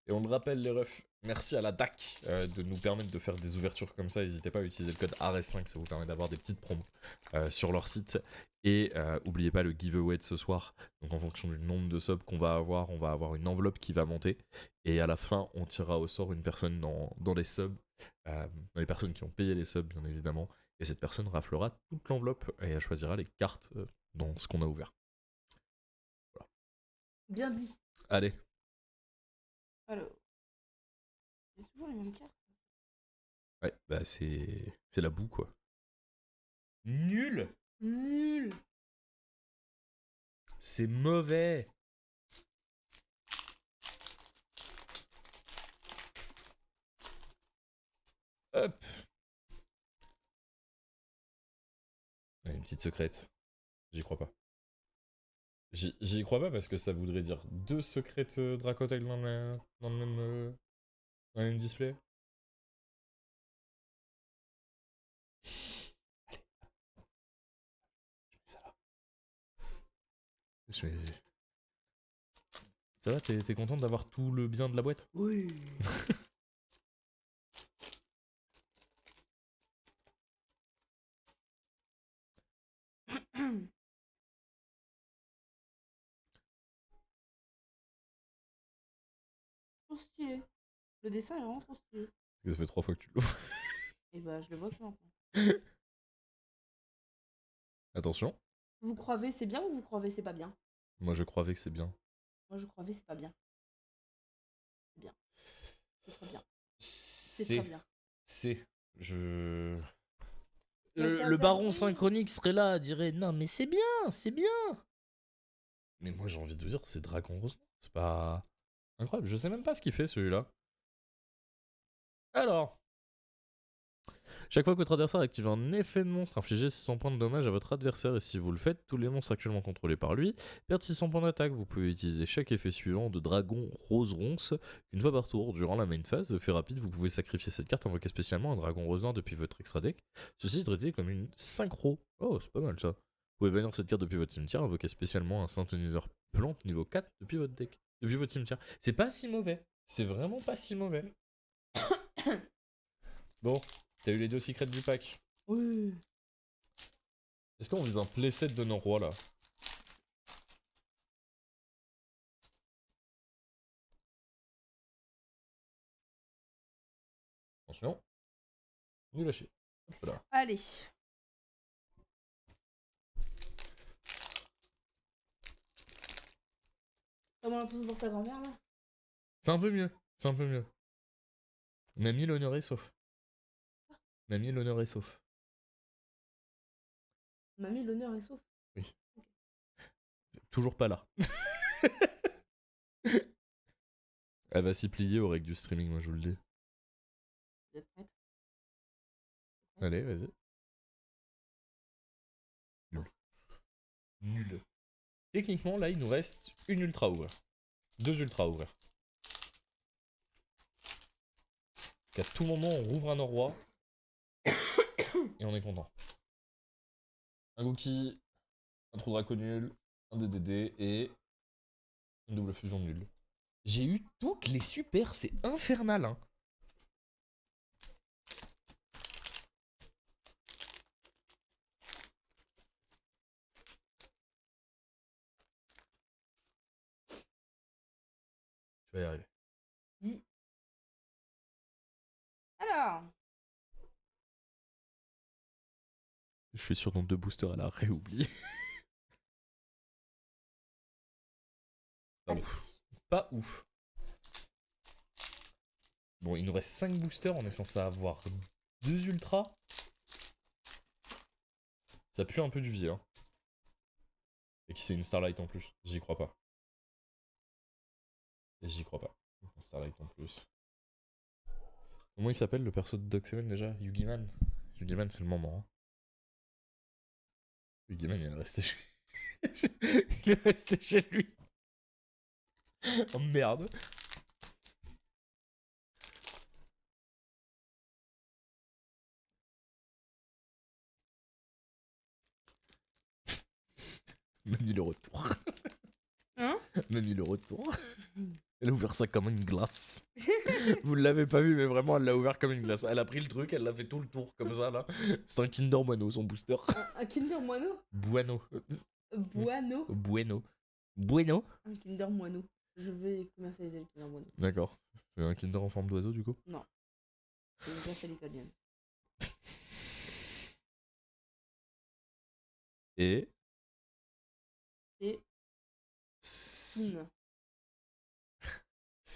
Et on le rappelle les refs, merci à la DAC de nous permettre de faire des ouvertures comme ça. N'hésitez pas à utiliser le code ARES5, ça vous permet d'avoir des petites promos sur leur site. Et n'oubliez pas le giveaway de ce soir. Donc en fonction du nombre de subs qu'on va avoir une enveloppe qui va monter. Et à la fin, on tirera au sort une personne dans les subs, dans les personnes qui ont payé les subs bien évidemment. Et cette personne raflera toute l'enveloppe et elle choisira les cartes dans ce qu'on a ouvert. Voilà. Bien dit. Allez. Alors. Il y a toujours les mêmes cartes. Ouais, bah c'est la boue quoi. Nul. Nul. C'est mauvais. Hop. Une petite secrète. J'y crois pas. J'y crois pas parce que ça voudrait dire 2 secrètes Dracotel dans le même display. Allez. Je mets ça là. Ça va, t'es contente d'avoir tout le bien de la boîte? Oui. Trop stylé. Le dessin est vraiment trop stylé. Ça fait 3 fois que tu l'ouvres. Et bah je le vois que maintenant. Attention. Vous croyez c'est bien ou vous croyez c'est pas bien? Moi je croyais que c'est bien. Moi je croyais c'est pas bien. C'est bien. C'est très bien. C'est C'est. très bien. C'est. Je. Mais ça Le sert baron bien. synchronique serait là, dirait non mais c'est bien, c'est bien. Mais moi j'ai envie de dire c'est Dragon Rose. C'est pas incroyable. Je sais même pas ce qu'il fait celui-là. Alors, chaque fois que votre adversaire active un effet de monstre, infligez 600 points de dommage à votre adversaire. Et si vous le faites, tous les monstres actuellement contrôlés par lui perdent 600 points d'attaque. Vous pouvez utiliser chaque effet suivant de Dragon Rose Ronce une fois par tour. Durant la main phase, fait rapide, vous pouvez sacrifier cette carte, invoquer spécialement un Dragon Rose Noir depuis votre extra deck. Ceci est traité comme une synchro. Oh, c'est pas mal ça. Vous pouvez bannir cette carte depuis votre cimetière, invoquer spécialement un synthoniseur plante niveau 4 depuis votre deck, depuis votre cimetière. C'est pas si mauvais. C'est vraiment pas si mauvais. Bon, t'as eu les 2 secrets du pack. Oui. Est-ce qu'on vise un playset de nos rois là? Attention. Nul à chier. Hop là. Allez. Comment l'impression pour ta grand-mère là? C'est un peu mieux. C'est un peu mieux. Mamie l'honneur est sauf. Mamie l'honneur est sauf. Mamie, l'honneur est sauf. Oui. Toujours pas là. Elle va s'y plier au règle du streaming, moi je vous le dis. Vous êtes prête? Allez, vas-y. Nul. Nul. Techniquement, là, il nous reste une ultra ouverte. 2 ultra ouverts. Qu'à tout moment, on rouvre un roi et on est content. Un Gookie, un trou draco nul, un DDD et une double fusion nulle. J'ai eu toutes les super, c'est infernal, hein. Tu vas y arriver. Dis. Alors. Je suis sûr dans 2 boosters, elle a réoublié. Pas Allez. ouf. Pas ouf. Bon, il nous reste 5 boosters, on est censé avoir 2 ultras. Ça pue un peu du vieux, hein. Et qui c'est une Starlight en plus, j'y crois pas. Et j'y crois pas. Une Starlight en plus. Comment il s'appelle le perso de Dog 7 déjà? Yugiman. Yugiman c'est le moment. Hein. Yugiman il est resté chez... il est resté chez lui. Oh merde. Manu le retour. Hein? Manu le retour. Elle a ouvert ça comme une glace. Vous ne l'avez pas vu, mais vraiment, elle l'a ouvert comme une glace. Elle a pris le truc, elle l'a fait tout le tour, comme ça, là. C'est un Kinder Bueno, son booster. Un Kinder Moineau? Bueno. Bueno? Bueno. Bueno. Un Kinder Moineau. Je vais commercialiser le Kinder Moineau. D'accord. C'est un Kinder en forme d'oiseau, du coup. C'est une glace à l'italienne. Et... Et C'est Poun.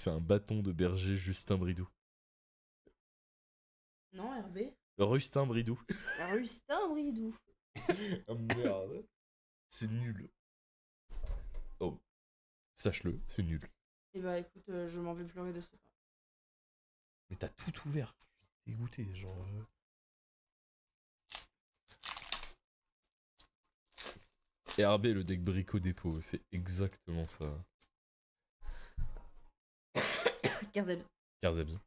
un bâton de berger Justin Bridou. Non, Hervé? Rustin Bridou. Rustin Bridou. Ah merde. C'est nul. Oh. Sache-le, c'est nul. Et bah écoute, je m'en vais pleurer de ce pas. Mais t'as tout ouvert. Je suis dégoûté, genre... RB, le deck Brico Dépôt, c'est exactement ça. Kerzebs. Karzebs.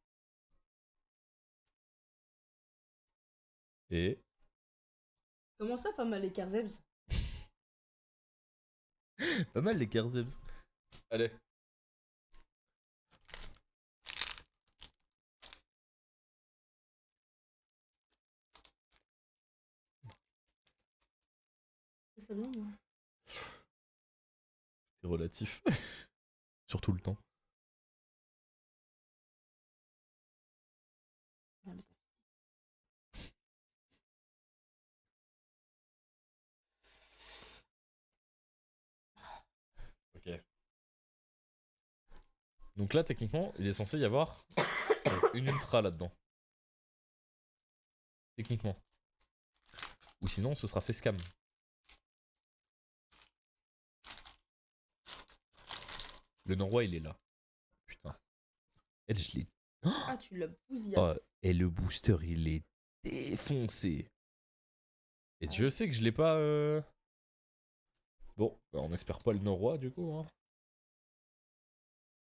Et... Comment ça, pas mal les Kerzebs? Pas mal les Karzebs. Allez. C'est bien, moi. C'est relatif. Surtout le temps. Ah, mais Ok. Donc là, techniquement, il est censé y avoir une ultra là-dedans. Techniquement. Ou sinon, ce sera fait scam. Le Norrois, il est là. Putain. Elle, je l'ai... Ah, tu l'as bousillé. Oh, et le booster, il est défoncé. Et Ah Dieu ouais. sait que je l'ai pas... Bon, bah, on espère pas le Norrois, du coup. Hein.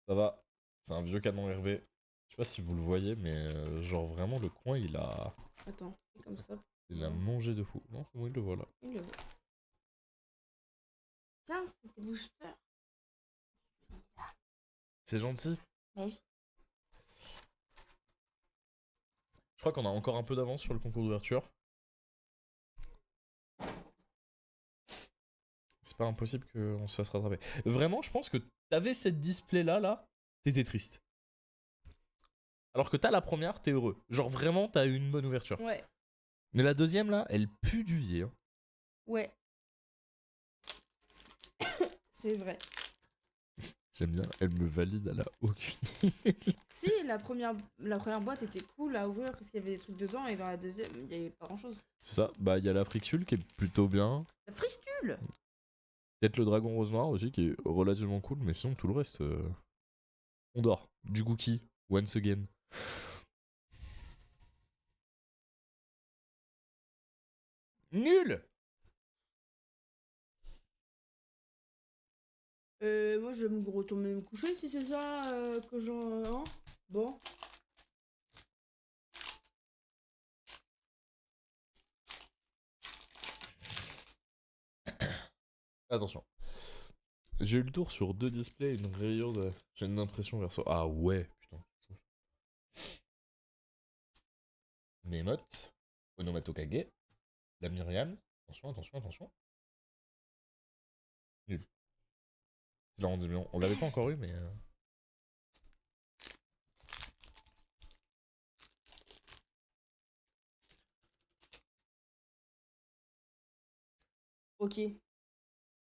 Ça va. C'est un vieux canon Hervé. Je sais pas si vous le voyez, mais genre vraiment, le coin, il a... Attends, c'est comme ça. Il a mangé de fou. Non, oui, le voilà. Il le voit. Tiens, c'était booster. C'est gentil. Bah oui. Je crois qu'on a encore un peu d'avance sur le concours d'ouverture. C'est pas impossible qu'on se fasse rattraper. Vraiment, je pense que t'avais cette display là, t'étais triste. Alors que t'as la première, t'es heureux. Genre vraiment, t'as eu une bonne ouverture. Ouais. Mais la deuxième là, elle pue du vier. Hein. Ouais. C'est vrai. J'aime bien, elle me valide, elle a aucune. Si, la première boîte était cool à ouvrir parce qu'il y avait des trucs dedans et dans la deuxième, il n'y avait pas grand chose. C'est ça, bah il y a la Frixule qui est plutôt bien. La fristule! Peut-être le Dragon Rose Noir aussi qui est relativement cool, mais sinon tout le reste, on dort. Du Gookie, once again. Nul! Moi je vais me retourner me coucher si c'est ça que j'en. Hein, bon. Attention. J'ai eu le tour sur 2 displays, une rayure de. J'ai une impression verso. Ah ouais, putain. Memote, Onomatokage, la Myriam. Attention, attention, attention. Nul. C'est l'arrondissement. On l'avait pas encore eu, mais. Ok.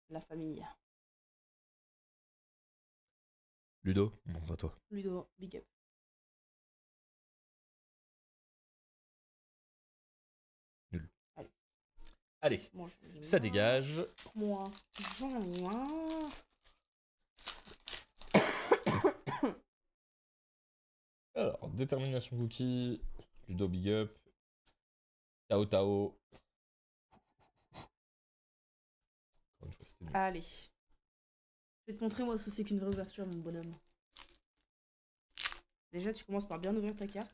La famille. Ludo, bon, à toi. Ludo, big up. Nul. Allez. Allez, Bon, ça dégage. Moi. Moi. Alors, détermination cookie, Ludo big up, Tao Tao. Encore une fois, c'était nul. Allez. Je vais te montrer moi ce que c'est qu'une vraie ouverture, mon bonhomme. Déjà, tu commences par bien ouvrir ta carte.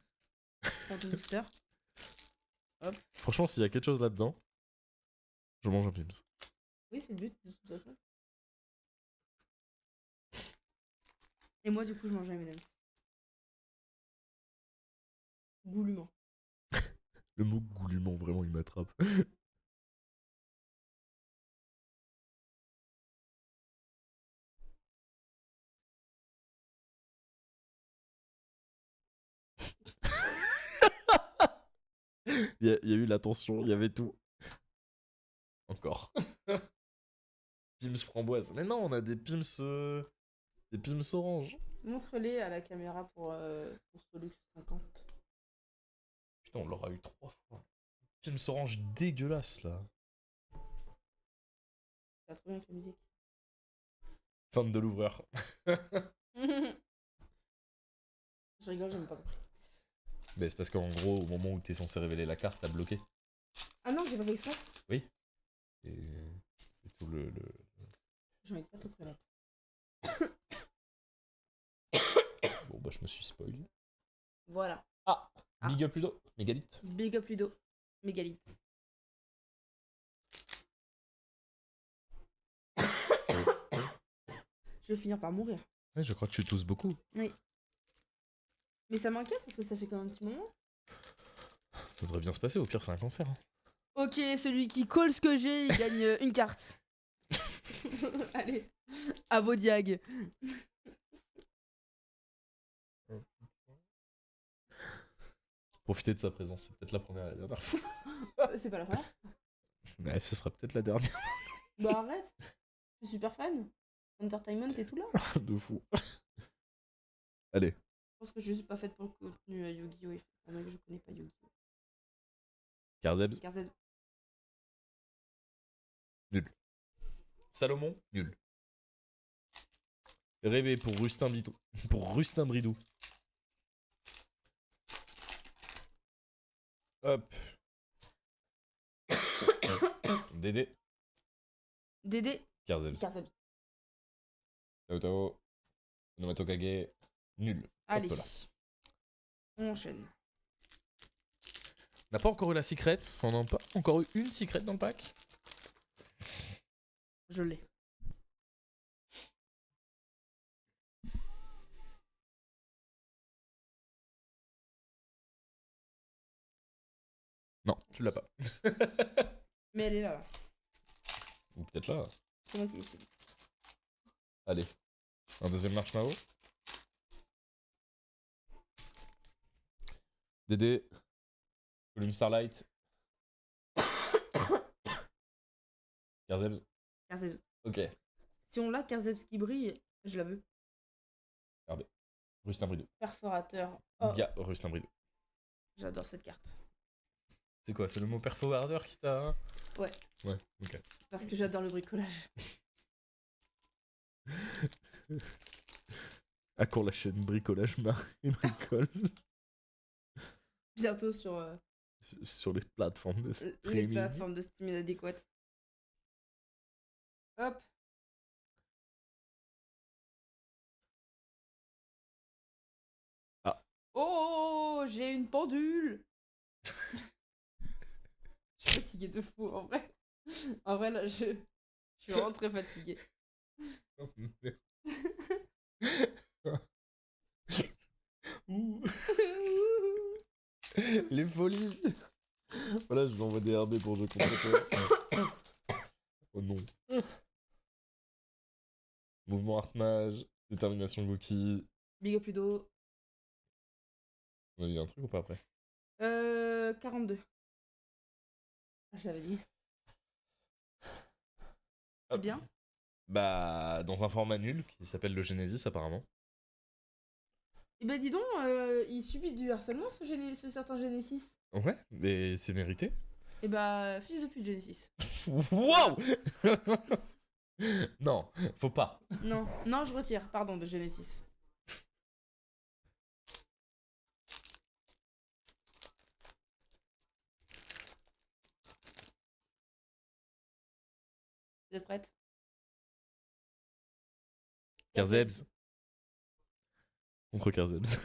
Prends ton booster. Hop. Franchement, s'il y a quelque chose là-dedans, je mange un Pims. Oui, c'est le but, de toute façon. Et moi, du coup, je mange un M&M's. Goulûment. Le mot goulûment, vraiment, il m'attrape. Il y a eu la tension, il y avait tout. Encore. Pims framboise. Mais non, on a des Pims... Des Pims orange. Montre-les à la caméra pour Solux 50. Putain, on l'aura eu 3 fois. Pims orange dégueulasse, là. Ça trop bien avec la musique. Fan de l'ouvreur. Je rigole, j'ai même pas compris. Mais c'est parce qu'en gros, au moment où t'es censé révéler la carte, t'as bloqué. Ah non, j'ai pas fait exprès. Oui. Et tout le... J'en ai pas tout là. Bon, bah, je me suis spoil. Voilà. Ah, Big up Ludo, mégalith. Big up Ludo. Mégalith. Je vais finir par mourir. Ouais, je crois que tu tousses beaucoup. Oui. Mais ça m'inquiète parce que ça fait quand même un petit moment. Ça devrait bien se passer, au pire, c'est un cancer. Hein. Ok, celui qui colle ce que j'ai, il gagne une carte. Allez, à vos diags. Profitez de sa présence, c'est peut-être la première et la dernière fois. C'est pas la première. Mais ce sera peut-être la dernière. Bah arrête. Je suis super fan. Entertainment et tout là. De fou. Allez. Je pense que je suis pas faite pour le contenu Yu-Gi-Oh! Étant donné que je connais pas Yu-Gi-Oh! Karzebs. Karzebs. Nul. Salomon. Nul. Rêver pour Rustin Bidou. Pour Rustin Bridou. Hop. Dédé. Dédé. Karzebs. Karzebs. Tao Tao. Onomato Kage. Nul. Allez. Hop là. On enchaîne. On n'a pas encore eu la secret. On n'a pas encore eu une secret dans le pack. Je l'ai. Non, tu l'as pas. Mais elle est là. Ou peut-être là. C'est moi qui décide. Allez. Un deuxième marshmallow. Dédé. Volume Starlight. Karzebs. Karzebs. Ok. Si on l'a Karzebs qui brille, je la veux. RB. Rustin Bridou. Perforateur. Oh, Ga Rustin Bridou. j'adore cette carte. C'est quoi? C'est le mot perforateur qui t'a... Ouais. Ouais, ok. Parce que j'adore le bricolage. À quand la chaîne bricolage et bricole Bientôt sur sur les plateformes de les streaming. plateformes de Steam adéquates. Hop. Ah. Oh, j'ai une pendule. Je suis fatiguée de fou en vrai. En vrai là, je suis vraiment très fatiguée. Oh, merde. Ouh. Les folies. Voilà, je vais envoyer des RB pour jeu contre. Oh non. Mouvement Artmage, détermination Goki. Big up Ludo. On a dit un truc ou pas après? 42. Ah, je l'avais dit. C'est bien. Bah, dans un format nul qui s'appelle le Genesis apparemment. Et bah dis donc, il subit du harcèlement ce certain Genesis. Ouais, mais c'est mérité. Et bah fils de pute Genesis. Waouh. Non, faut pas. Non, non, je retire, pardon, de Genesis. Vous êtes prête? Karzebs. Contre Karzebs.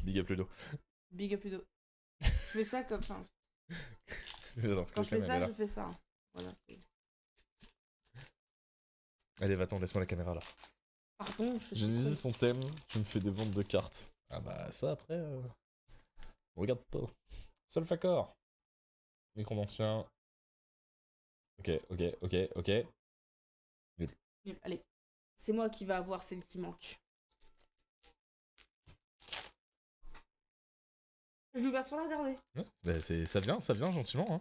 Big up Ludo. Big up Ludo. Je fais ça comme ça. Alors, Quand je la fais cam, elle est ça, là. je fais ça. Voilà, c'est... Allez, va-t'en, laisse-moi la caméra là. Pardon, je suis Genesis, con. son thème, tu me fais des ventes de cartes. Ah bah ça après, regarde pas. Solfacor. Micro d'ancien. Ok, ok, ok, ok. Nul. Nul. Allez, c'est moi qui va avoir celle qui manque. Je l'ouverture la garder. Ouais, bah ça vient gentiment. Hein.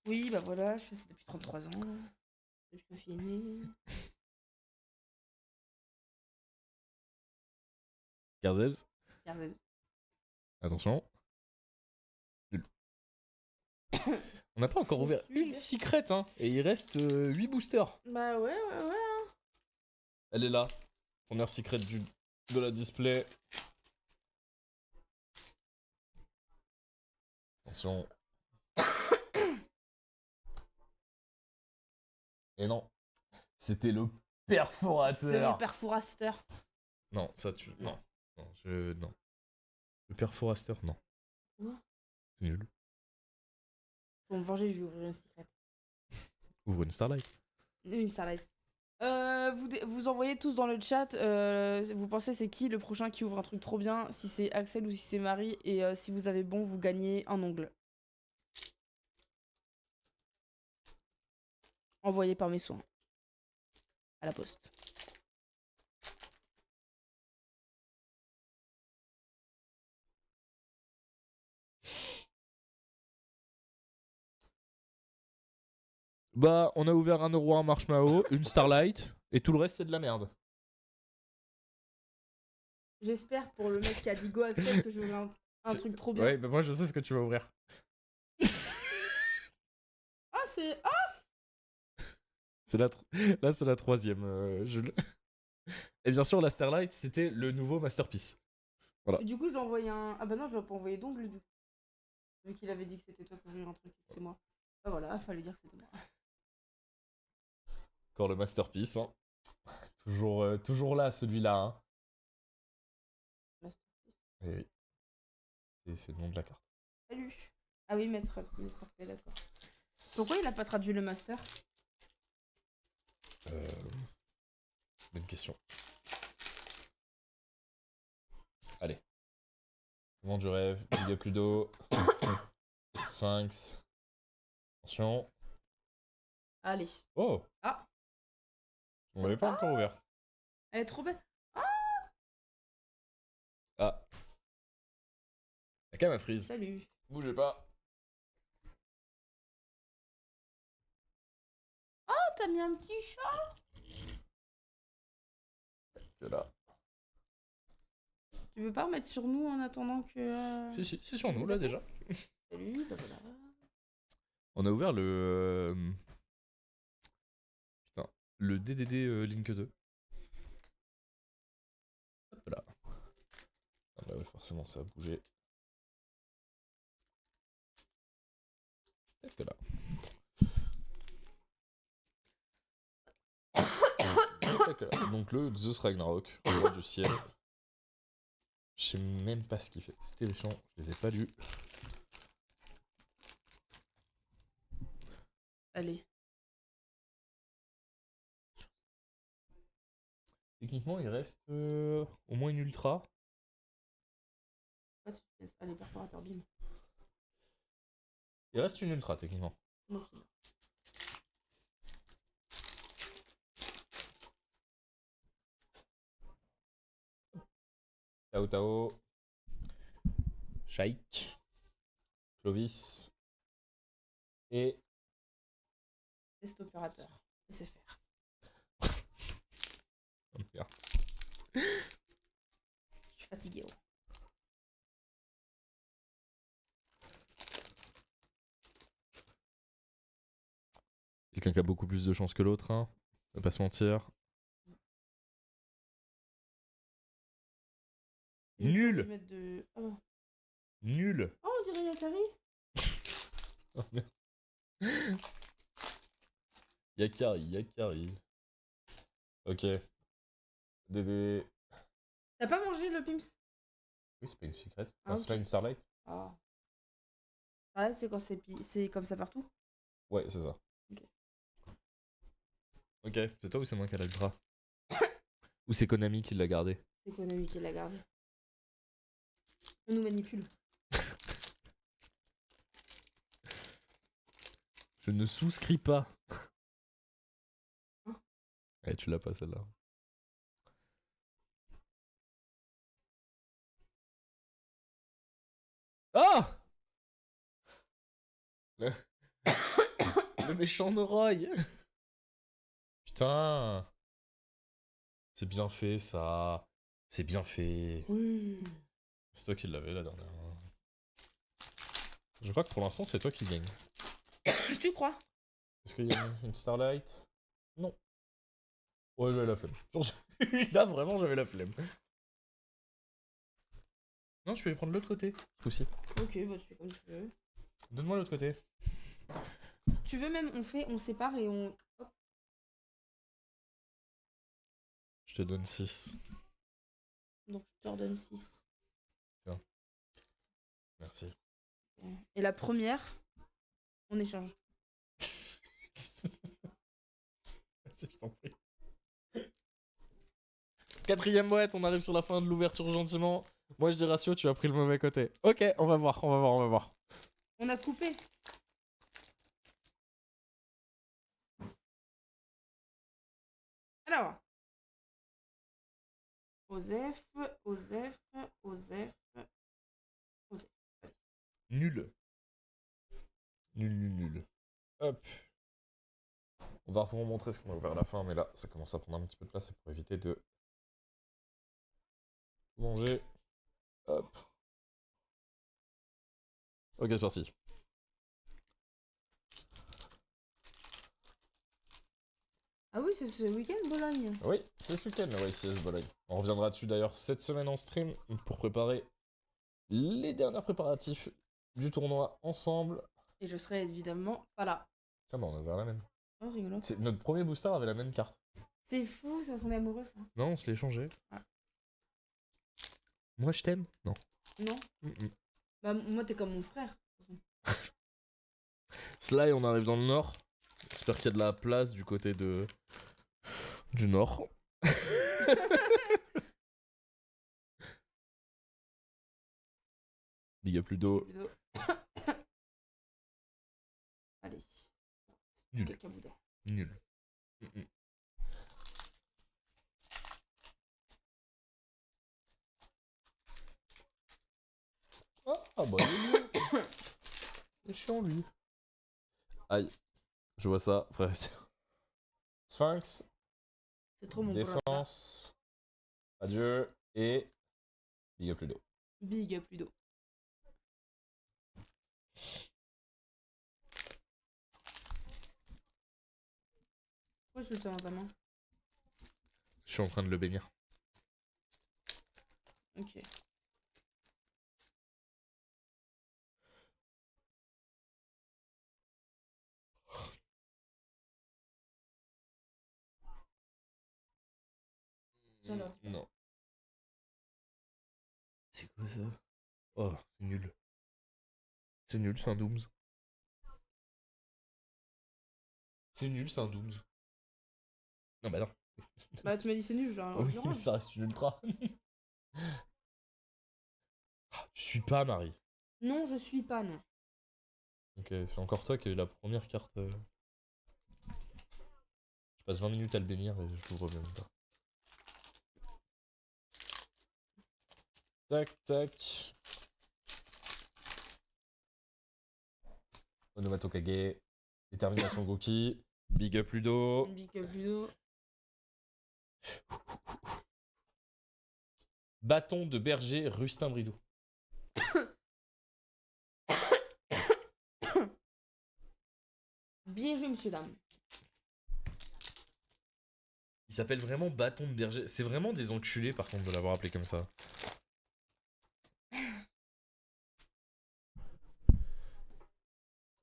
Oui, bah voilà, je fais ça depuis 33 ans. Depuis ma fille est née. Garzebs, Regardez. attention. Nul. On n'a pas encore Trop ouvert une sud. secrète, hein. Et il reste 8 boosters. Bah ouais. Elle est là. Première secrète de la display. Attention. Et non. C'était le C'est perforateur. mon perforateur. Non, ça tu. Non. Non. Le perforateur, non. Quoi? C'est nul. Pour me venger, je vais ouvrir une secrète. Ouvre une Starlight. Une starlight. Vous envoyez tous dans le chat, vous pensez c'est qui le prochain qui ouvre un truc trop bien, si c'est Axel ou si c'est Marie, et si vous avez bon, vous gagnez un ongle. Envoyé par mes soins. À la poste. Bah, on a ouvert un euro, un marshmallow, une Starlight, et tout le reste c'est de la merde. J'espère pour le mec qui a dit go Axel que je vais ouvrir un truc trop bien. Ouais, bah moi je sais ce que tu vas ouvrir. Ah, c'est... Ah, C'est Là, c'est la troisième. Et bien sûr, la Starlight, c'était le nouveau Masterpiece. Voilà. du coup, je dois envoyer un... Ah bah non, je dois pas envoyer d'ongle, du coup. Vu qu'il avait dit que c'était toi qui ouvrir un truc, c'est moi. Bah voilà, fallait dire que c'était moi. Encore le Masterpiece. Hein. Toujours là, celui-là. Hein. Masterpiece. Et oui. Et c'est le nom de la carte. Salut. Ah oui, maître Mr. P, d'accord. Pourquoi il a pas traduit le master? Bonne question. Allez. Vent du rêve, Big Up Ludo. Sphinx. Attention. Allez. Oh! Ah. On l'avait pas encore ouverte. Elle est trop belle. Ah. La cam a freeze. Salut. Bougez pas. Oh, t'as mis un petit chat. Que là. Tu veux pas remettre sur nous en attendant que... Si, c'est sur nous là déjà. Salut, bah voilà. On a ouvert Putain, le DDD Link 2. Hop là. Ah bah ouais, forcément ça a bougé. Tac là. Tac là. Donc le Zeus Ragnarok, le roi du ciel. Je sais même pas ce qu'il fait. C'était méchant, je les ai pas lus. Allez. Techniquement, il reste au moins une ultra. Allez, perforateur, bim. Il reste une ultra techniquement. Ok. Tao Tao. Shaik. Clovis. Et. Test opérateur. Laissez faire. Oh, merde. Je suis fatigué. Oh. Quelqu'un qui a beaucoup plus de chance que l'autre, hein. On va pas se mentir. Nul. De... Oh. Nul. Oh, on dirait Yakari. Oh merde. Yakari. Ok. DD. T'as pas mangé le Pims? Oui, c'est pas une secret. Ah, C'est pas ok. une Starlight. Ah. Ah, là, c'est quand c'est comme ça partout? Ouais, c'est ça. Ok. Ok, c'est toi ou c'est moi qui a le bras? Ou c'est Konami qui l'a gardé? C'est Konami qui l'a gardé. On nous manipule. Je ne souscris pas. Hein? Eh, tu l'as pas celle-là. Ah! Le, le méchant Noroy. Putain. C'est bien fait, ça. C'est bien fait. Oui. C'est toi qui l'avais la dernière. Je crois que pour l'instant, c'est toi qui gagne. Tu crois? Est-ce qu'il y a une Starlight? Non. Ouais, j'avais la flemme. Là, vraiment, j'avais la flemme. Non, je vais prendre l'autre côté. Aussi. Ok, bah tu fais comme tu veux. Donne-moi l'autre côté. Tu veux même, on sépare et on... Hop. Je te donne 6. Donc je te redonne 6. Merci. Et la première, on échange. Merci, je t'en prie. Quatrième boîte, on arrive sur la fin de l'ouverture gentiment. Moi je dis ratio, tu as pris le mauvais côté. Ok, on va voir, on va voir, on va voir. On a coupé. Alors. Osef, Osef, Osef, Osef. Nul. Nul, nul, nul. Hop. On va vous remontrer ce qu'on a ouvert à la fin, mais là, ça commence à prendre un petit peu de place, c'est pour éviter de manger. Hop. Ok, c'est parti. Ah oui, c'est ce week-end, Bologne. Oui, c'est ce week-end, la YCS Bologne. On reviendra dessus d'ailleurs cette semaine en stream pour préparer les derniers préparatifs du tournoi ensemble. Et je serai évidemment pas là. Tiens, bah on a ouvert la même. Oh, rigolo. Notre premier booster avait la même carte. C'est fou, ça semble amoureux, ça. Non, on se l'est échangé. Ah. Moi je t'aime. Non. Non? Bah, moi, t'es comme mon frère. Sly, on arrive dans le nord. J'espère qu'il y a de la place du côté du nord. Big up Ludo. Allez. Nul. Caca boudin. Nul. Ah bah il est nul. Il est chiant lui. Aïe. Je vois ça, frère et sœur. Sphinx. C'est trop mon bras. Défense. Adieu. Et Big up Ludo. Big up Ludo. Pourquoi tu le fais dans ta main? Je suis en train de le bénir. Ok. Non. C'est quoi ça? Oh, c'est nul. C'est nul, c'est un Dooms. C'est nul, c'est un Dooms. Non, bah non. Bah, tu m'as dit c'est nul, genre. Oui, mais ça reste une ultra. Ah, tu suis pas, Marie. Non, je suis pas, non. Ok, c'est encore toi qui as eu la première carte. Je passe 20 minutes à le bénir et je l'ouvre même pas. Tac, tac. Onomato Kage. Détermination Goki. Big up Ludo. Big up Ludo. Bâton de berger Rustin Bridou. Bien joué, monsieur dame. Il s'appelle vraiment bâton de berger. C'est vraiment des enculés par contre de l'avoir appelé comme ça.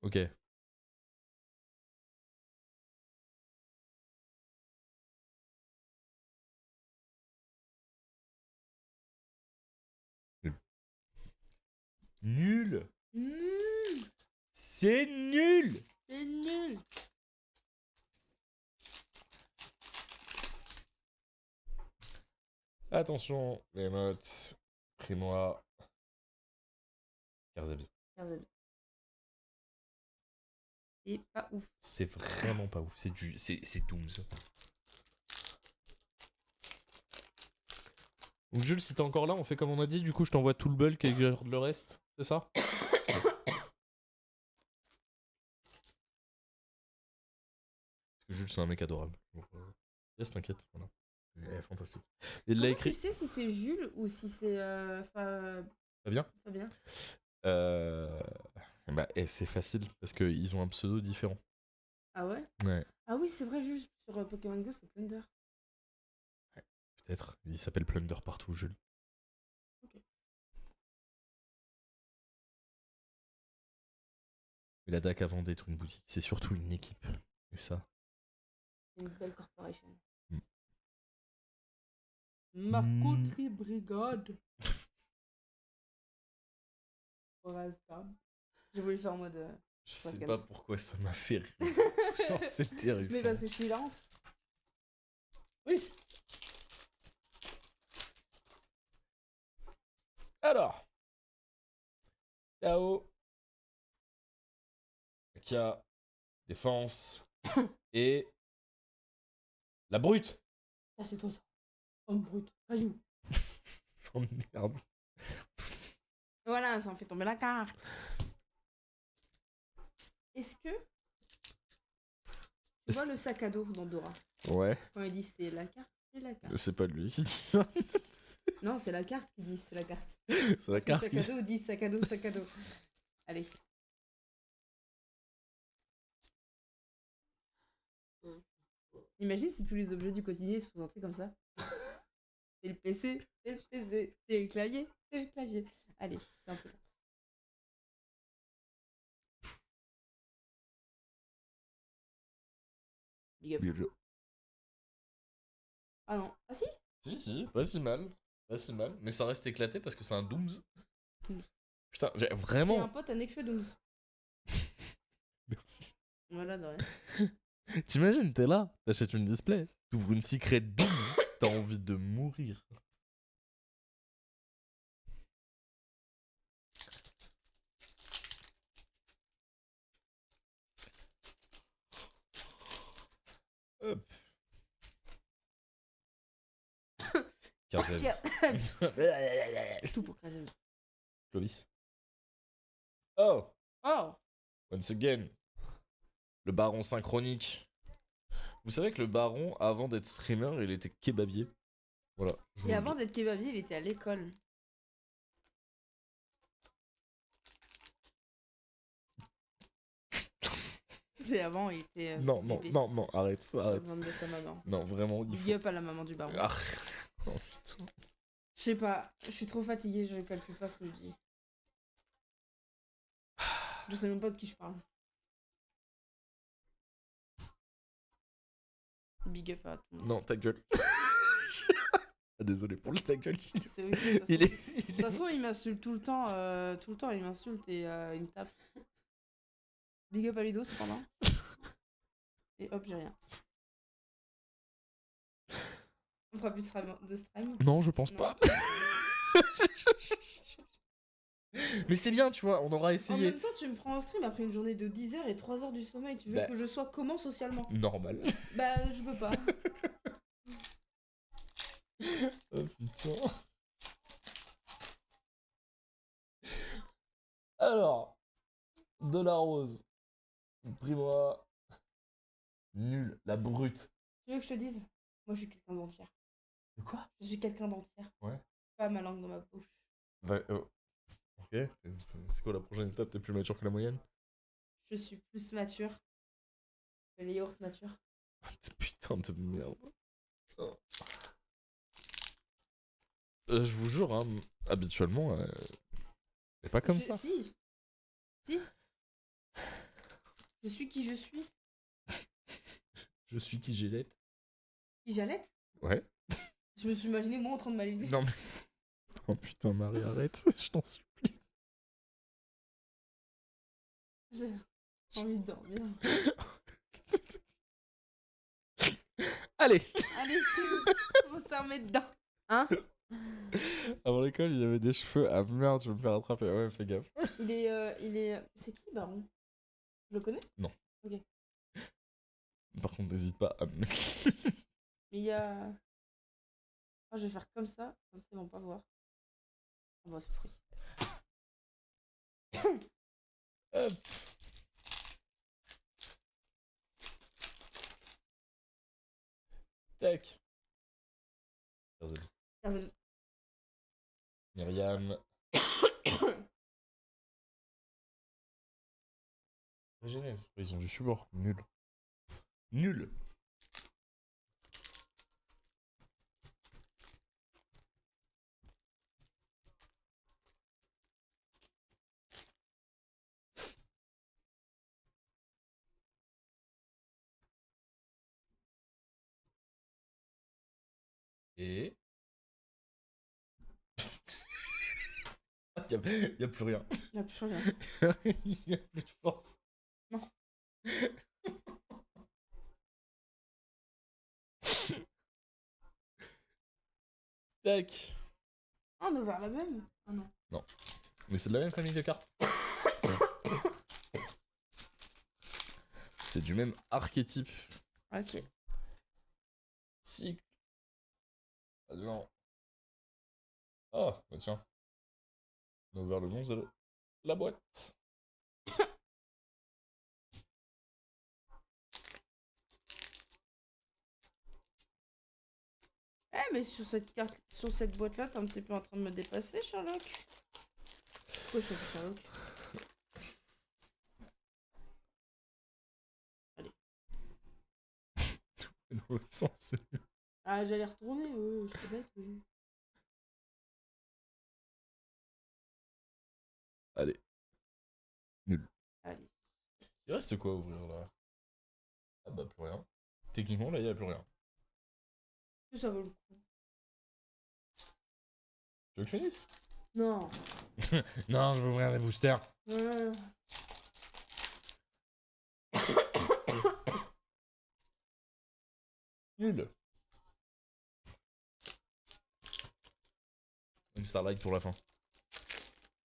Ok. Nul. Mmh. C'est nul. C'est nul. Attention, les mots. Pris-moi. Karzabi. Karzabi. Et pas ouf. C'est vraiment pas ouf. C'est Dooms. Donc Jules, si t'es encore là, on fait comme on a dit. Du coup, je t'envoie tout le bulk et je garde le reste. C'est ça? Parce que Jules, c'est un mec adorable. Yes, t'inquiète. Voilà. Elle est fantastique. Il l'a Comment écrit. tu sais si c'est Jules ou si c'est Fabien? Fabien. Bah, c'est facile parce qu'ils ont un pseudo différent. Ah ouais? Ouais. Ah oui, c'est vrai, juste sur Pokémon Go, c'est Plunder. Peut-être. Il s'appelle Plunder partout, Jules. Ok. Mais la DAC avant d'être une boutique, c'est surtout une équipe. Et ça. C'est une belle corporation. Mm. Marcoterie Brigade. Pour l'instant. J'ai voulu faire en mode. Je sais pas pourquoi ça m'a fait rire. Genre, c'est terrible. Mais parce que je suis lente. Oui. Alors. Là-haut. Akia. Défense. Et. La brute. Ah, c'est toi ça. Homme brut. Caillou. Oh merde. Voilà, ça en fait tomber la carte. Est-ce que. Tu vois le sac à dos d'Andorra? Ouais. Quand il dit c'est la carte, c'est la carte. C'est pas lui qui dit ça. Non, c'est la carte qui dit c'est la carte. C'est la carte Sac qui à dos dit sac à dos, sac à dos. Allez. Imagine si tous les objets du quotidien se présentaient comme ça. C'est le PC, c'est le PC, c'est le clavier, c'est le clavier. Allez, c'est un peu long. Big up. Bien. Ah non. Ah si? Si, pas si mal. Pas si mal. Mais ça reste éclaté parce que c'est un Dooms. Dooms. Putain, j'ai C'est vraiment. un pote à Nekfeu 12. Merci. Voilà, de rien. T'imagines, t'es là, t'achètes une display, t'ouvres une Secret 12, t'as envie de mourir. Hop. Karzev. Tout pour Kazem. Clovis. Oh, Oh! once again. Le baron synchronique. Vous savez que le baron, avant d'être streamer, il était kebabier. Voilà. je vous Et le avant dis. d'être kebabier, il était à l'école. Et avant, il était. Non, bébé. non, arrête, arrête. Avant de baisser sa maman. Non, vraiment, il Big faut... up à la maman du baron. Ah. Oh putain. Je sais pas, je suis trop fatiguée, je calcule pas ce que je dis. Je sais même pas de qui je parle. Big up à tout le monde. Non, ta gueule. Désolé pour le ta gueule. C'est ok, Il de est... toute façon, il m'insulte tout le temps, il m'insulte et il me tape. Big up à Ludo cependant. Et hop, j'ai rien. On fera plus de stream. Non, je pense Non. pas. Mais c'est bien, tu vois, on aura En essayé. même temps, tu me prends en stream après une journée de 10 heures et 3 heures du sommeil. Tu veux Bah. que je sois comment socialement? Normal. Bah, je peux pas. Oh putain. Alors, de la rose. Pris-moi. Nul, la brute. Tu veux que je te dise? Moi, je suis quelqu'un d'entière. De quoi? Je suis quelqu'un d'entière. Ouais. Pas ma langue dans ma bouche. Bah, ok. C'est quoi la prochaine étape? T'es plus mature que la moyenne? Je suis plus mature que les yaourts nature. Putain de merde. Putain. Je vous jure, hein, habituellement, c'est pas comme ça. Si. Si. Je suis qui je suis. Je suis qui j'ai Qui j'allais? Ouais. Je me suis imaginé moi en train de m'allaiter. Non mais... Oh putain Marie, arrête, je t'en supplie. J'ai envie de dormir. Allez. Allez, on s'en met dedans. Hein? Avant l'école, il avait des cheveux. Ah merde, je vais me faire attraper. Ouais, fais gaffe. C'est qui, Baron? Je le connais? Non. Ok. Par contre, n'hésite pas à me mettre. Mais il y a... Oh, je vais faire comme ça ils vont pas voir. On va se fruit. Hop. Tac. Myriam. Genèse. Ils ont du support. Nul. Nul. Et... y a plus rien. Il n'y a plus rien. Y a plus de force. Non. Tac. Ah, on a ouvert la même? Ah non. Non. Mais c'est de la même famille de cartes. C'est du même archétype. Ok. Cycle. Non. Ah, bah tiens. On a ouvert le nom de la boîte. Eh, mais sur cette boîte-là, t'es un petit peu en train de me dépasser, Sherlock. Pourquoi je fais Sherlock? Allez. Dans l'autre sens. Ah, j'allais retourner, je suis bête, oui. Allez. Nul. Allez. Il reste quoi à ouvrir là? Ah bah plus rien. Techniquement là il n'y a plus rien. Tout ça vaut le coup. Tu veux que je finisse? Non. Non, je veux ouvrir des boosters. Nul. Une Starlight pour la fin.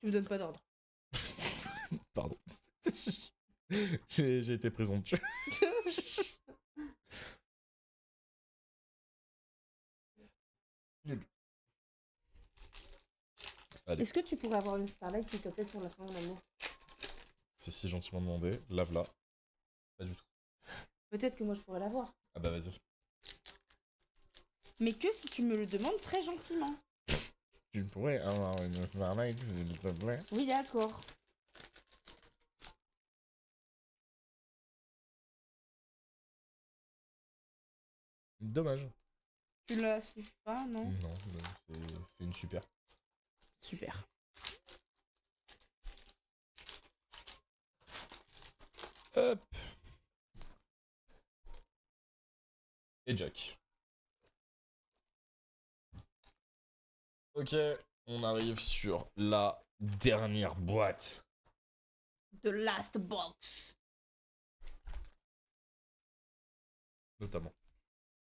Tu me donnes pas d'ordre. Pardon. J'ai été présomptueux. Nul. Allez. Est-ce que tu pourrais avoir une Starlight, s'il te plaît, pour la fin, mon amour? C'est si gentiment demandé. Lave-la. Pas du tout. Peut-être que moi, je pourrais l'avoir. Ah bah vas-y. Mais que si tu me le demandes très gentiment. Tu pourrais avoir une Starlight s'il te plaît. Oui, d'accord. Dommage. Tu la suffis pas, non? Non, c'est une super. Super. Hop. Et Jack. Ok, on arrive sur la dernière boîte. The last box. Notamment.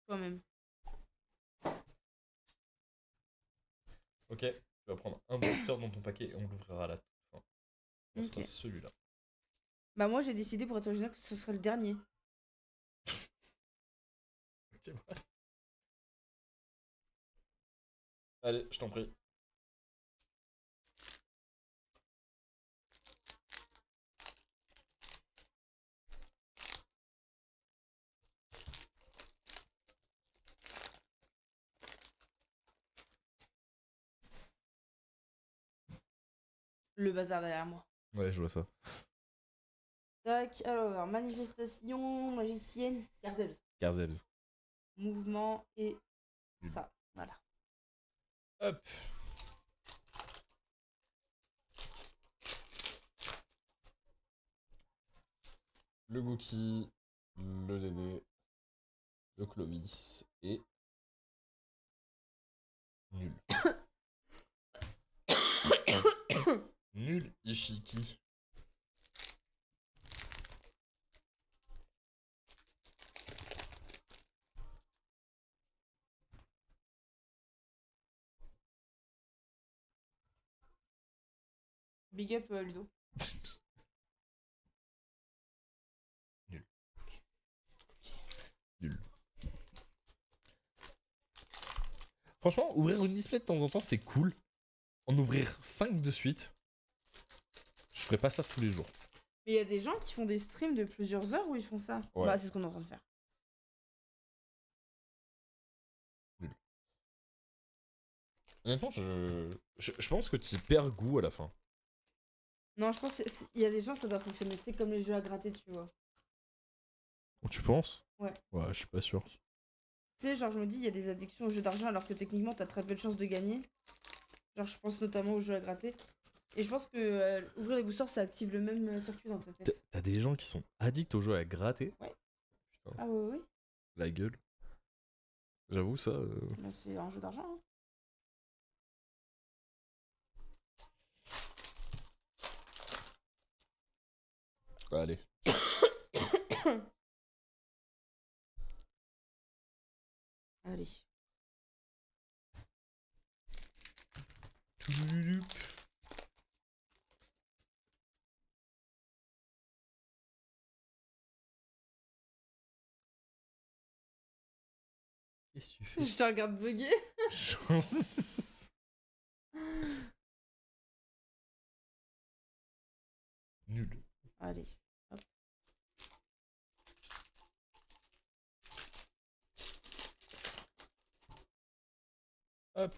Quand même. Ok, tu vas prendre un booster dans ton paquet et on l'ouvrira à la toute fin. Ce sera Ok. celui-là. Bah moi j'ai décidé pour être original que ce serait le dernier. Ok, ouais. Allez, je t'en prie. Le bazar derrière moi. Ouais, je vois ça. Tac, alors, manifestation, magicienne, Garzebs. Garzebs. Mouvement et ça, voilà. Hop. Le Gookie, le Dédé, le Clovis et... Nul. Nul Ishiki. Big up, Ludo. Nul. Nul. Franchement, ouvrir une display de temps en temps, c'est cool. En ouvrir 5 de suite, je ferais pas ça tous les jours. Mais il y a des gens qui font des streams de plusieurs heures où ils font ça. Ouais. Bah, c'est ce qu'on est en train de faire. Nul. Honnêtement, je pense que tu perds goût à la fin. Non, je pense qu'il y a des gens, ça doit fonctionner. C'est comme les jeux à gratter, tu vois. Tu penses? Ouais. Ouais, je suis pas sûr. Tu sais, genre, je me dis, il y a des addictions aux jeux d'argent alors que techniquement, t'as très peu de chances de gagner. Genre, je pense notamment aux jeux à gratter. Et je pense que ouvrir les boosters, ça active le même circuit dans ta tête. T'as des gens qui sont addicts aux jeux à gratter? Ouais. Putain, Ah ouais, ouais. la gueule. J'avoue, ça. Bah, c'est un jeu d'argent. Hein. Allez. Allez. Qu'est-ce que tu fais? Je te regarde bugger. Nul. Allez. Hop. Hop.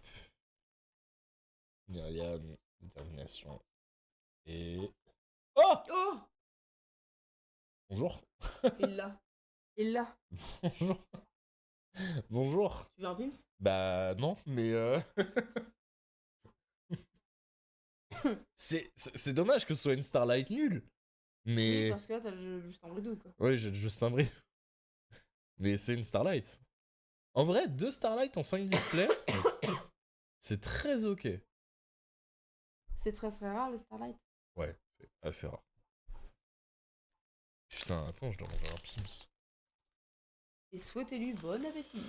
Myriam, détermination. Et. Oh! Oh! Bonjour. Il l'a. Il l'a. Bonjour. Bonjour. Tu veux un Pims? Bah non, mais c'est dommage que ce soit une Starlight nulle. Oui, Mais parce que là, t'as juste un bridou, quoi. ouais, j'ai juste un bris. Mais c'est une Starlight. En vrai, 2 Starlight en 5 displays, c'est très ok. C'est très très rare, les Starlight. Ouais, c'est assez rare. Putain, attends, je dois manger un Pims. Et souhaitez-lui bon appétit.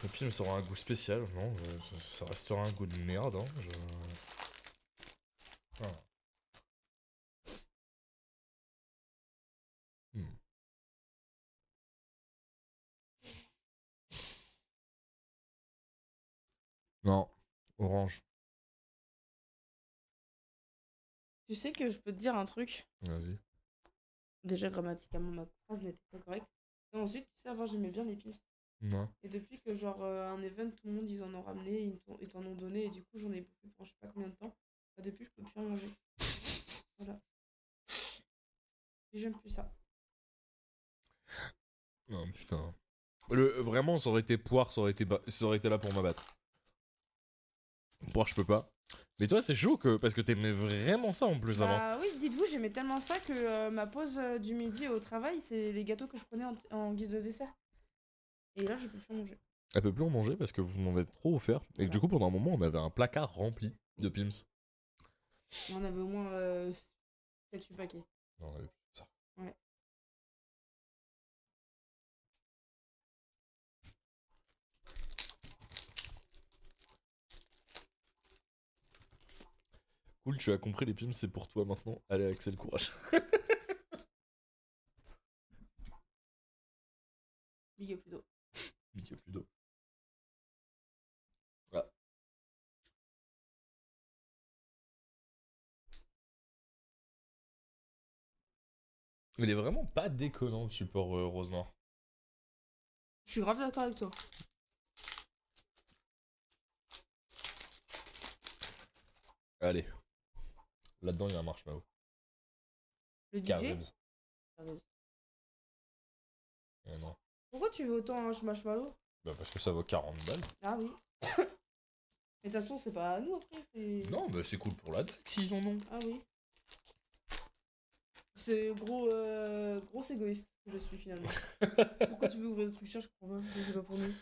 Le Pims aura un goût spécial, non, ça restera un goût de merde. Hein, Ah. Hmm. Non, orange. Tu sais que je peux te dire un truc. Vas-y. Déjà, grammaticalement, ma phrase n'était pas correcte. Et ensuite, tu sais, avant, j'aimais bien les Pims. Non. Et depuis que, genre, un event, tout le monde, ils en ont ramené, ils t'en ont donné, et du coup, j'en ai bouffé pendant je sais pas combien de temps. Bah, depuis, je peux plus en manger. Voilà. Et j'aime plus ça. Non, putain. Vraiment, ça aurait été poire, ça aurait été là pour m'abattre. Poire, je peux pas. Mais toi, c'est chaud parce que t'aimais vraiment ça en plus avant. Bah oui, dites-vous, j'aimais tellement ça que ma pause du midi au travail, c'est les gâteaux que je prenais en guise de dessert. Et là, je peux plus en manger. Elle peut plus en manger parce que vous m'en avez trop offert. Et que du coup, pendant un moment, on avait un placard rempli de Pims. On avait au moins 7-8 paquets. Non, on avait plus ça. Ouais. Cool, tu as compris, les Pims, c'est pour toi maintenant. Allez, Axel, courage. Big up Ludo. Big up, Ludo. Ah. Il est vraiment pas déconnant le support rose noir. Je suis grave d'accord avec toi. Allez. Là-dedans, il y a un marshmallow. Le DJ Carzebs. Carzebs. Non. Pourquoi tu veux autant un marshmallow? Bah parce que ça vaut 40 balles. Ah oui. Mais de toute façon, c'est pas à nous après, c'est. Non, mais c'est cool pour la DAC s'ils en ont. Ah oui. C'est gros égoïste que je suis finalement. Pourquoi tu veux ouvrir des trucs chers, je comprends pas. C'est pas pour nous.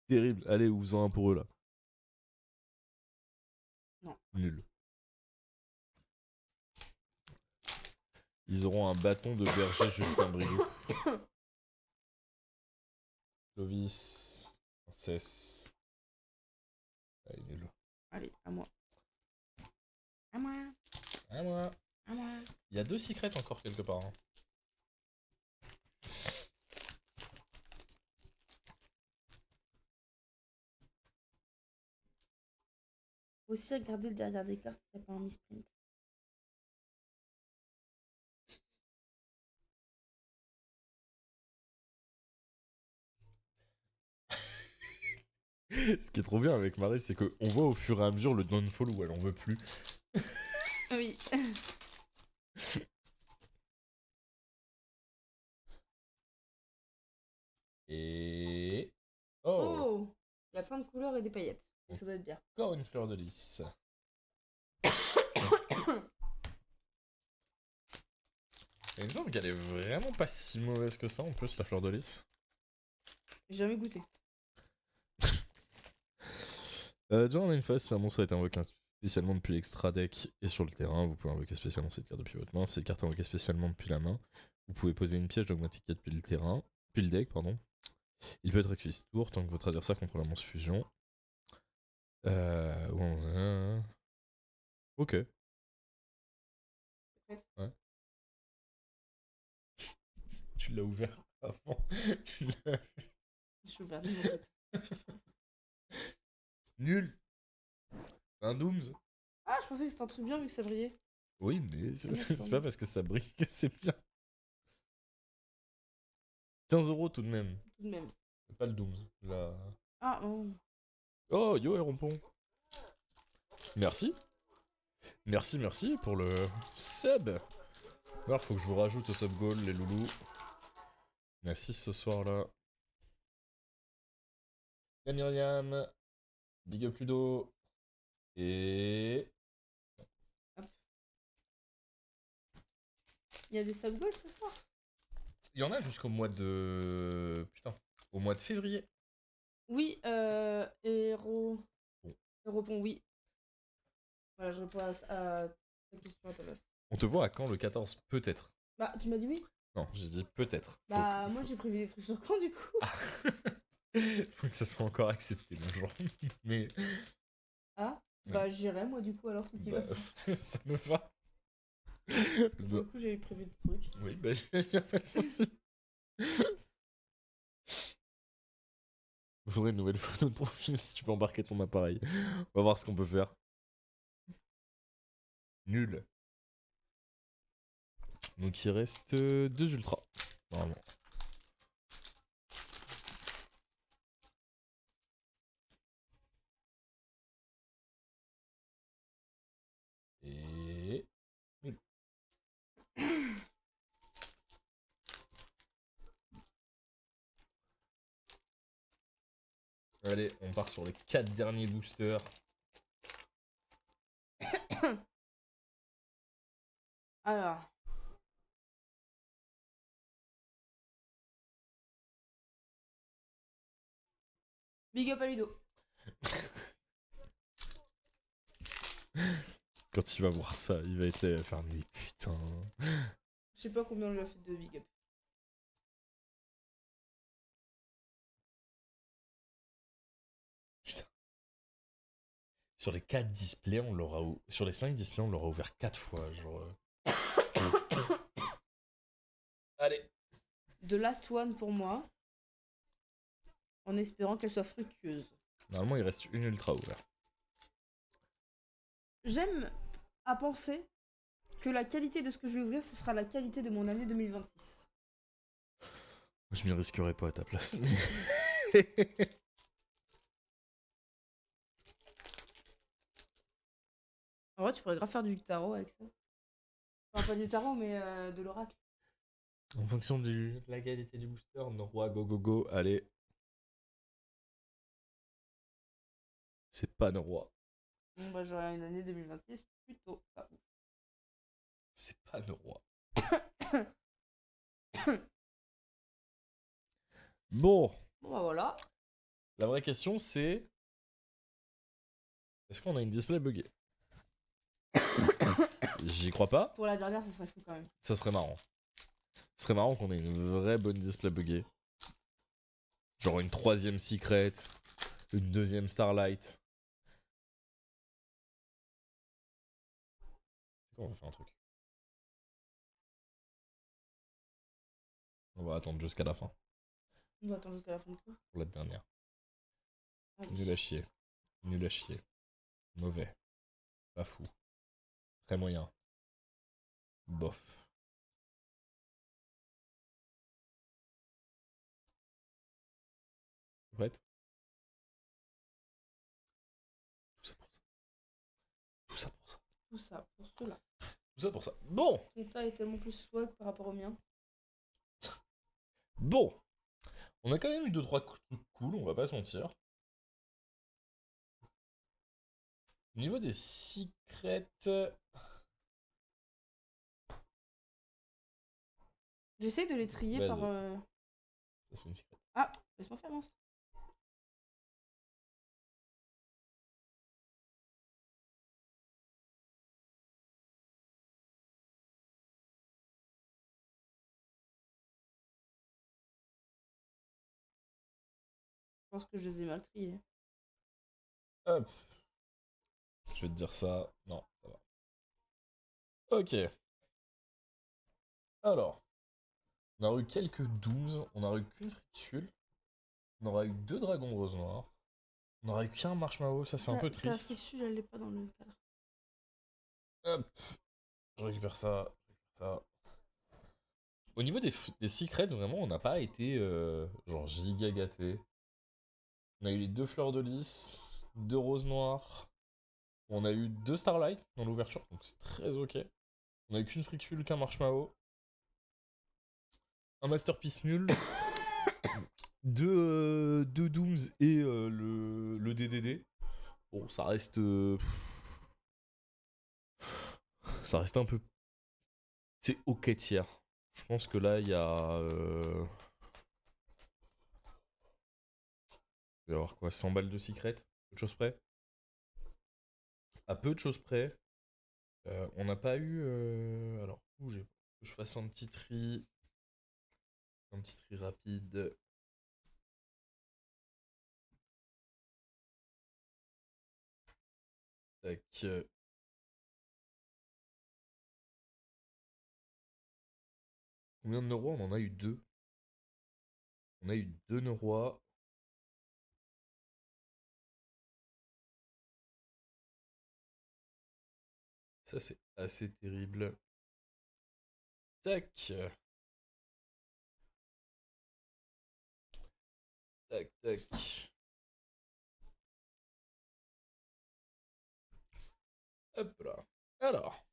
Terrible. Allez, ouvrez-en un pour eux là. Non. Nul. Ils auront un bâton de berger Justin Bridoux. Clovis. Princesse. Allez, nul. Allez, à moi. À moi. À moi. À moi. Il y a 2 secrets encore quelque part. Hein. Aussi regarder le derrière des cartes s'il n'y a pas un misprint. Ce qui est trop bien avec Marie, c'est qu'on voit au fur et à mesure le downfall où elle en veut plus. Oui. Et... Oh, Oh, il y a plein de couleurs et des paillettes. Ça doit être bien. encore une fleur de lys. Il me semble qu'elle est vraiment pas si mauvaise que ça en plus, la fleur de lys. J'ai jamais goûté. Durant la main phase, si un monstre est invoqué spécialement depuis l'extra deck et sur le terrain, vous pouvez invoquer spécialement cette carte depuis votre main. Cette carte invoquée spécialement depuis la main, vous pouvez poser une piège dogmatique depuis le terrain, depuis le deck, pardon. Il peut être activé ce tour tant que votre adversaire contrôle la monstre fusion. Ok. Ouais. Tu l'as ouvert avant. Tu l'as... Je suis ouverte de mon côté. Nul. Un Dooms. Ah, je pensais que c'était un truc bien vu que ça brillait. Oui, mais c'est pas parce que ça brille que c'est bien. 15€ tout de même. Tout de même. Pas le Dooms. La... Ah, oh. Oh, yo, Hérompon. Merci. Merci pour le sub. Alors, faut que je vous rajoute au sub goal, les loulous. Merci ce soir-là. La Myriam. Big up Ludo. Et... Il y a des sub-goals ce soir? Il y en a jusqu'au mois de... Putain. Au mois de février. Oui, Héropon, oui. Voilà, je réponds à ta question à ta place. On te voit à quand le 14? Peut-être. Bah, tu m'as dit oui? Non, j'ai dit peut-être. Bah, moi j'ai prévu des trucs sur quand du coup? Ah. Faut que ça soit encore accepté, bonjour. Mais... Ah, bah j'irai moi du coup alors si tu vas. Ça me va. Parce que pour le coup j'ai prévu des trucs. Oui, bah y'a pas de soucis. J'aurai une nouvelle photo de profil si tu peux embarquer ton appareil. On va voir ce qu'on peut faire. Nul. Donc il reste 2 ultras, normalement. Et... Nul. Allez, on part sur les 4 derniers boosters. Alors. Big up à Ludo. Quand il va voir ça, il va être là, il va faire mais putain. Je sais pas combien on lui a fait de big up. Putain. Sur les 4 displays, on l'aura sur les 5 displays, on l'aura ouvert 4 fois, genre. Allez. The last one pour moi. En espérant qu'elle soit fructueuse. Normalement, il reste une ultra ouverte. J'aime à penser que la qualité de ce que je vais ouvrir, ce sera la qualité de mon année 2026. Je m'y risquerais pas à ta place. En vrai, tu pourrais grave faire du tarot avec ça. Enfin, pas du tarot, mais de l'oracle. En fonction de la qualité du booster, Noroi, go go go, allez. C'est pas Noroi. Bon, bah, j'aurai une année 2026 plutôt pas ouf. C'est pas Noroi. Bon. Bon, bah voilà. La vraie question, c'est... Est-ce qu'on a une display buggée? J'y crois pas. Pour la dernière, ce serait fou quand même. Ça serait marrant. Ce serait marrant qu'on ait une vraie bonne display buggée. Genre une 3ème secret, une 2ème starlight. On va faire un truc. On va attendre jusqu'à la fin. On va attendre jusqu'à la fin de quoi? Pour la dernière. Ah oui. Nul à chier. Nul à chier. Mauvais. Pas fou. Très moyen. Bof. Prête? Tout ça pour ça. Tout ça pour ça. Tout ça pour cela. Tout ça pour ça. Bon! Ton tas est tellement plus swag par rapport au mien. Bon! On a quand même eu 2-3 trucs cool, on va pas se mentir. Au niveau des secrets... J'essaie de les trier Vas-y. par. Ça, c'est une secret. Ah, laisse-moi faire, mince. Je pense que je les ai mal triés. Hop. Je vais te dire ça. Non, ça va. Ok. Alors. On aura eu quelques dooms. On aura eu qu'une fricule. On aura eu 2 dragons rose noir. On aura eu qu'un marshmallow. Ça, c'est un peu Ta triste. fricule, elle est pas dans le cadre. Hop. Je récupère ça. Au niveau des secrets, vraiment, on n'a pas été genre giga gâté. On a eu les 2 fleurs de lys, 2 roses noires. On a eu 2 starlight dans l'ouverture, donc c'est très ok. On a eu qu'une fricule, qu'un marshmallow. Un masterpiece nul. 2 dooms et le DDD. Bon, ça reste... ça reste un peu... C'est ok tiers. Je pense que là, il y a... il va y avoir quoi, 100 balles de secret? Peu de choses près. À peu de choses près. On n'a pas eu... alors, bougez. Que je fasse un petit tri. Un petit tri rapide. Tac. Combien de neurois? On en a eu 2. On a eu 2 neurois. Ça, c'est assez terrible. Tac. Tac, tac. Hop là. Alors.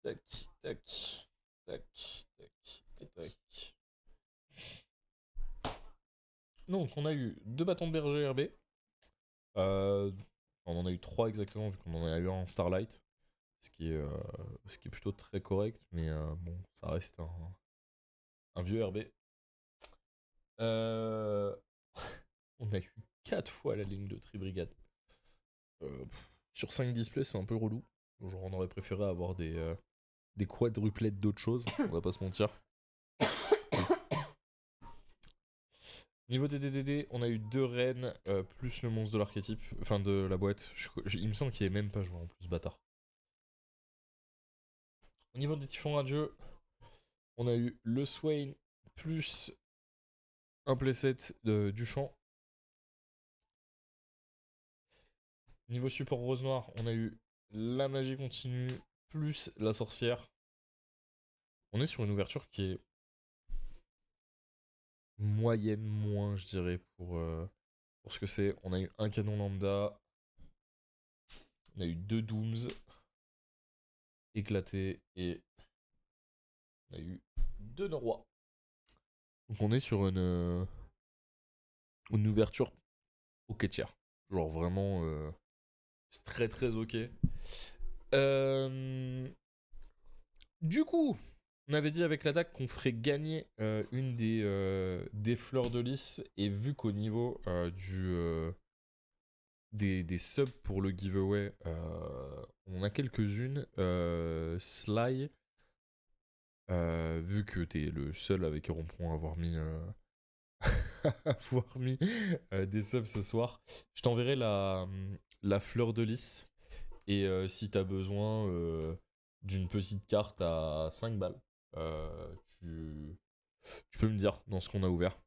Tac, tac. Tac, tac. Et tac. Donc, on a eu 2 bâtons de berger RB. On en a eu 3 exactement, vu qu'on en a eu un en Starlight. Ce qui est plutôt très correct, mais bon, ça reste un vieux RB. On a eu 4 fois la ligne de tri-brigade. Sur 5 displays, c'est un peu relou. Genre, on aurait préféré avoir des quadruplettes d'autres choses, on va pas se mentir. Niveau des DDD, on a eu 2 reines, plus le monstre de l'archétype, enfin de la boîte. Il me semble qu'il est même pas joué en plus, bâtard. Au niveau des typhons radieux, on a eu le Swain plus un playset du champ. Niveau support rose noir, on a eu la magie continue plus la sorcière. On est sur une ouverture qui est moyenne moins, je dirais, pour ce que c'est. On a eu un canon lambda. On a eu 2 dooms éclatés et on a eu 2 rois. Donc on est sur une ouverture ok tiers. Genre vraiment c'est très très ok. Du coup, on avait dit avec l'attaque qu'on ferait gagner une des fleurs de lys. Et vu qu'au niveau des subs pour le giveaway, on a quelques-unes. Sly, vu que t'es le seul avec Rompron à avoir mis, des subs ce soir, je t'enverrai la fleur de lys. Et si t'as besoin d'une petite carte à 5 balles, tu peux me dire dans ce qu'on a ouvert.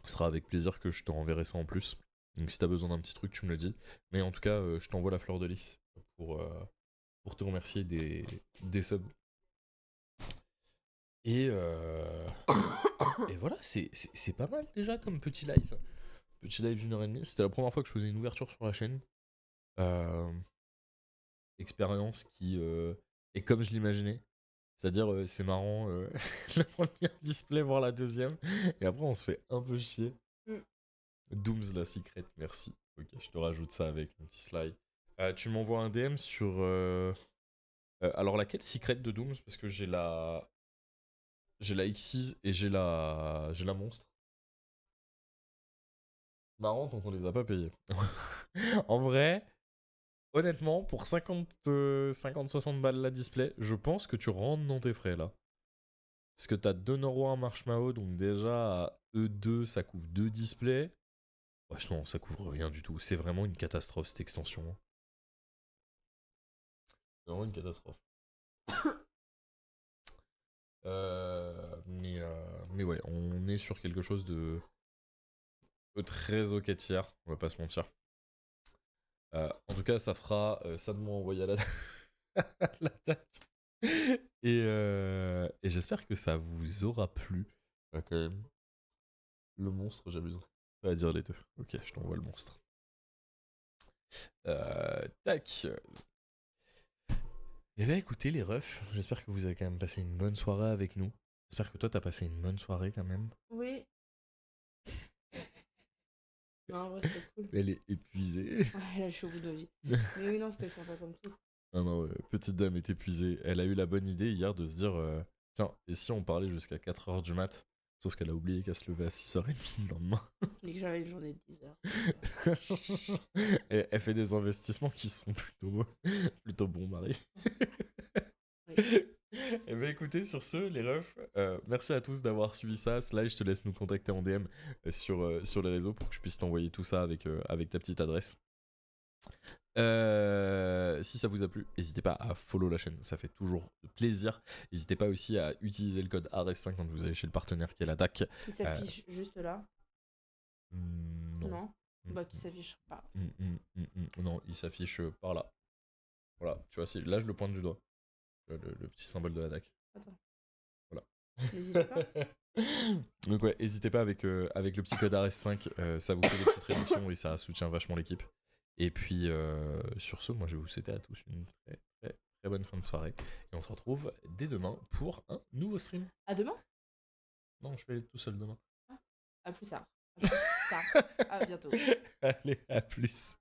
Ce sera avec plaisir que je te renverrai ça en plus. Donc si t'as besoin d'un petit truc, tu me le dis. Mais en tout cas, je t'envoie la fleur de lys pour te remercier des subs. Et, et voilà, c'est pas mal déjà comme petit live. Petit live d'1h30. C'était la première fois que je faisais une ouverture sur la chaîne. Expérience qui est comme je l'imaginais. C'est-à-dire, c'est marrant, la première display, voir la deuxième. Et après, on se fait un peu chier. Dooms la secret, merci. Ok, je te rajoute ça avec mon petit slide. Tu m'envoies un DM sur. Alors, laquelle secret de Dooms? Parce que j'ai la. J'ai la X6 et j'ai la monstre. Marrant, tant qu'on les a pas payés. En vrai, honnêtement, pour 50-60 balles la display, je pense que tu rentres dans tes frais là. Parce que t'as 2 Norrois, un Marshmallow, donc déjà à E2, ça couvre 2 displays. Ouais, non, ça couvre rien du tout. C'est vraiment une catastrophe cette extension. C'est vraiment une catastrophe. Mais ouais, on est sur quelque chose de très ok tiers, on va pas se mentir. En tout cas, ça fera ça de moi envoyé à l'attaque. Et j'espère que ça vous aura plu. Quand même. Le monstre, j'abuserai pas à dire les deux. Ok, je t'envoie le monstre. Tac. Eh ben écoutez les refs, j'espère que vous avez quand même passé une bonne soirée avec nous. J'espère que toi t'as passé une bonne soirée quand même. Oui. Non, en vrai, c'était cool. Elle est épuisée. Ouais, là, je suis au bout de la vie. Mais oui, non, c'était sympa comme tout. Ah non, petite dame est épuisée. Elle a eu la bonne idée hier de se dire tiens, et si on parlait jusqu'à 4h du mat? Sauf qu'elle a oublié qu'elle se levait à 6h30 le lendemain. Et que j'avais une journée de 10 heures. Et elle fait des investissements qui sont plutôt bons, Marie. Oui. Et ben écoutez, sur ce, les refs, merci à tous d'avoir suivi ça. Là, je te laisse nous contacter en DM sur les réseaux pour que je puisse t'envoyer tout ça avec ta petite adresse. Si ça vous a plu, n'hésitez pas à follow la chaîne, ça fait toujours plaisir. N'hésitez pas aussi à utiliser le code ARES5 quand vous allez chez le partenaire qui est la DAC. Qui s'affiche juste là? Non. Bah, qui s'affiche pas. Non, il s'affiche par là. Voilà, tu vois, là je le pointe du doigt. Le petit symbole de la DAC. Attends. Voilà. N'hésitez pas. Donc ouais, n'hésitez pas avec le petit code ARES5, ça vous fait des petites réductions et ça soutient vachement l'équipe. Et puis sur ce, moi je vais vous souhaiter à tous une très très très bonne fin de soirée. Et on se retrouve dès demain pour un nouveau stream. À demain? Non, je vais aller tout seul demain. À plus tard. À plus tard. À bientôt. Allez, à plus.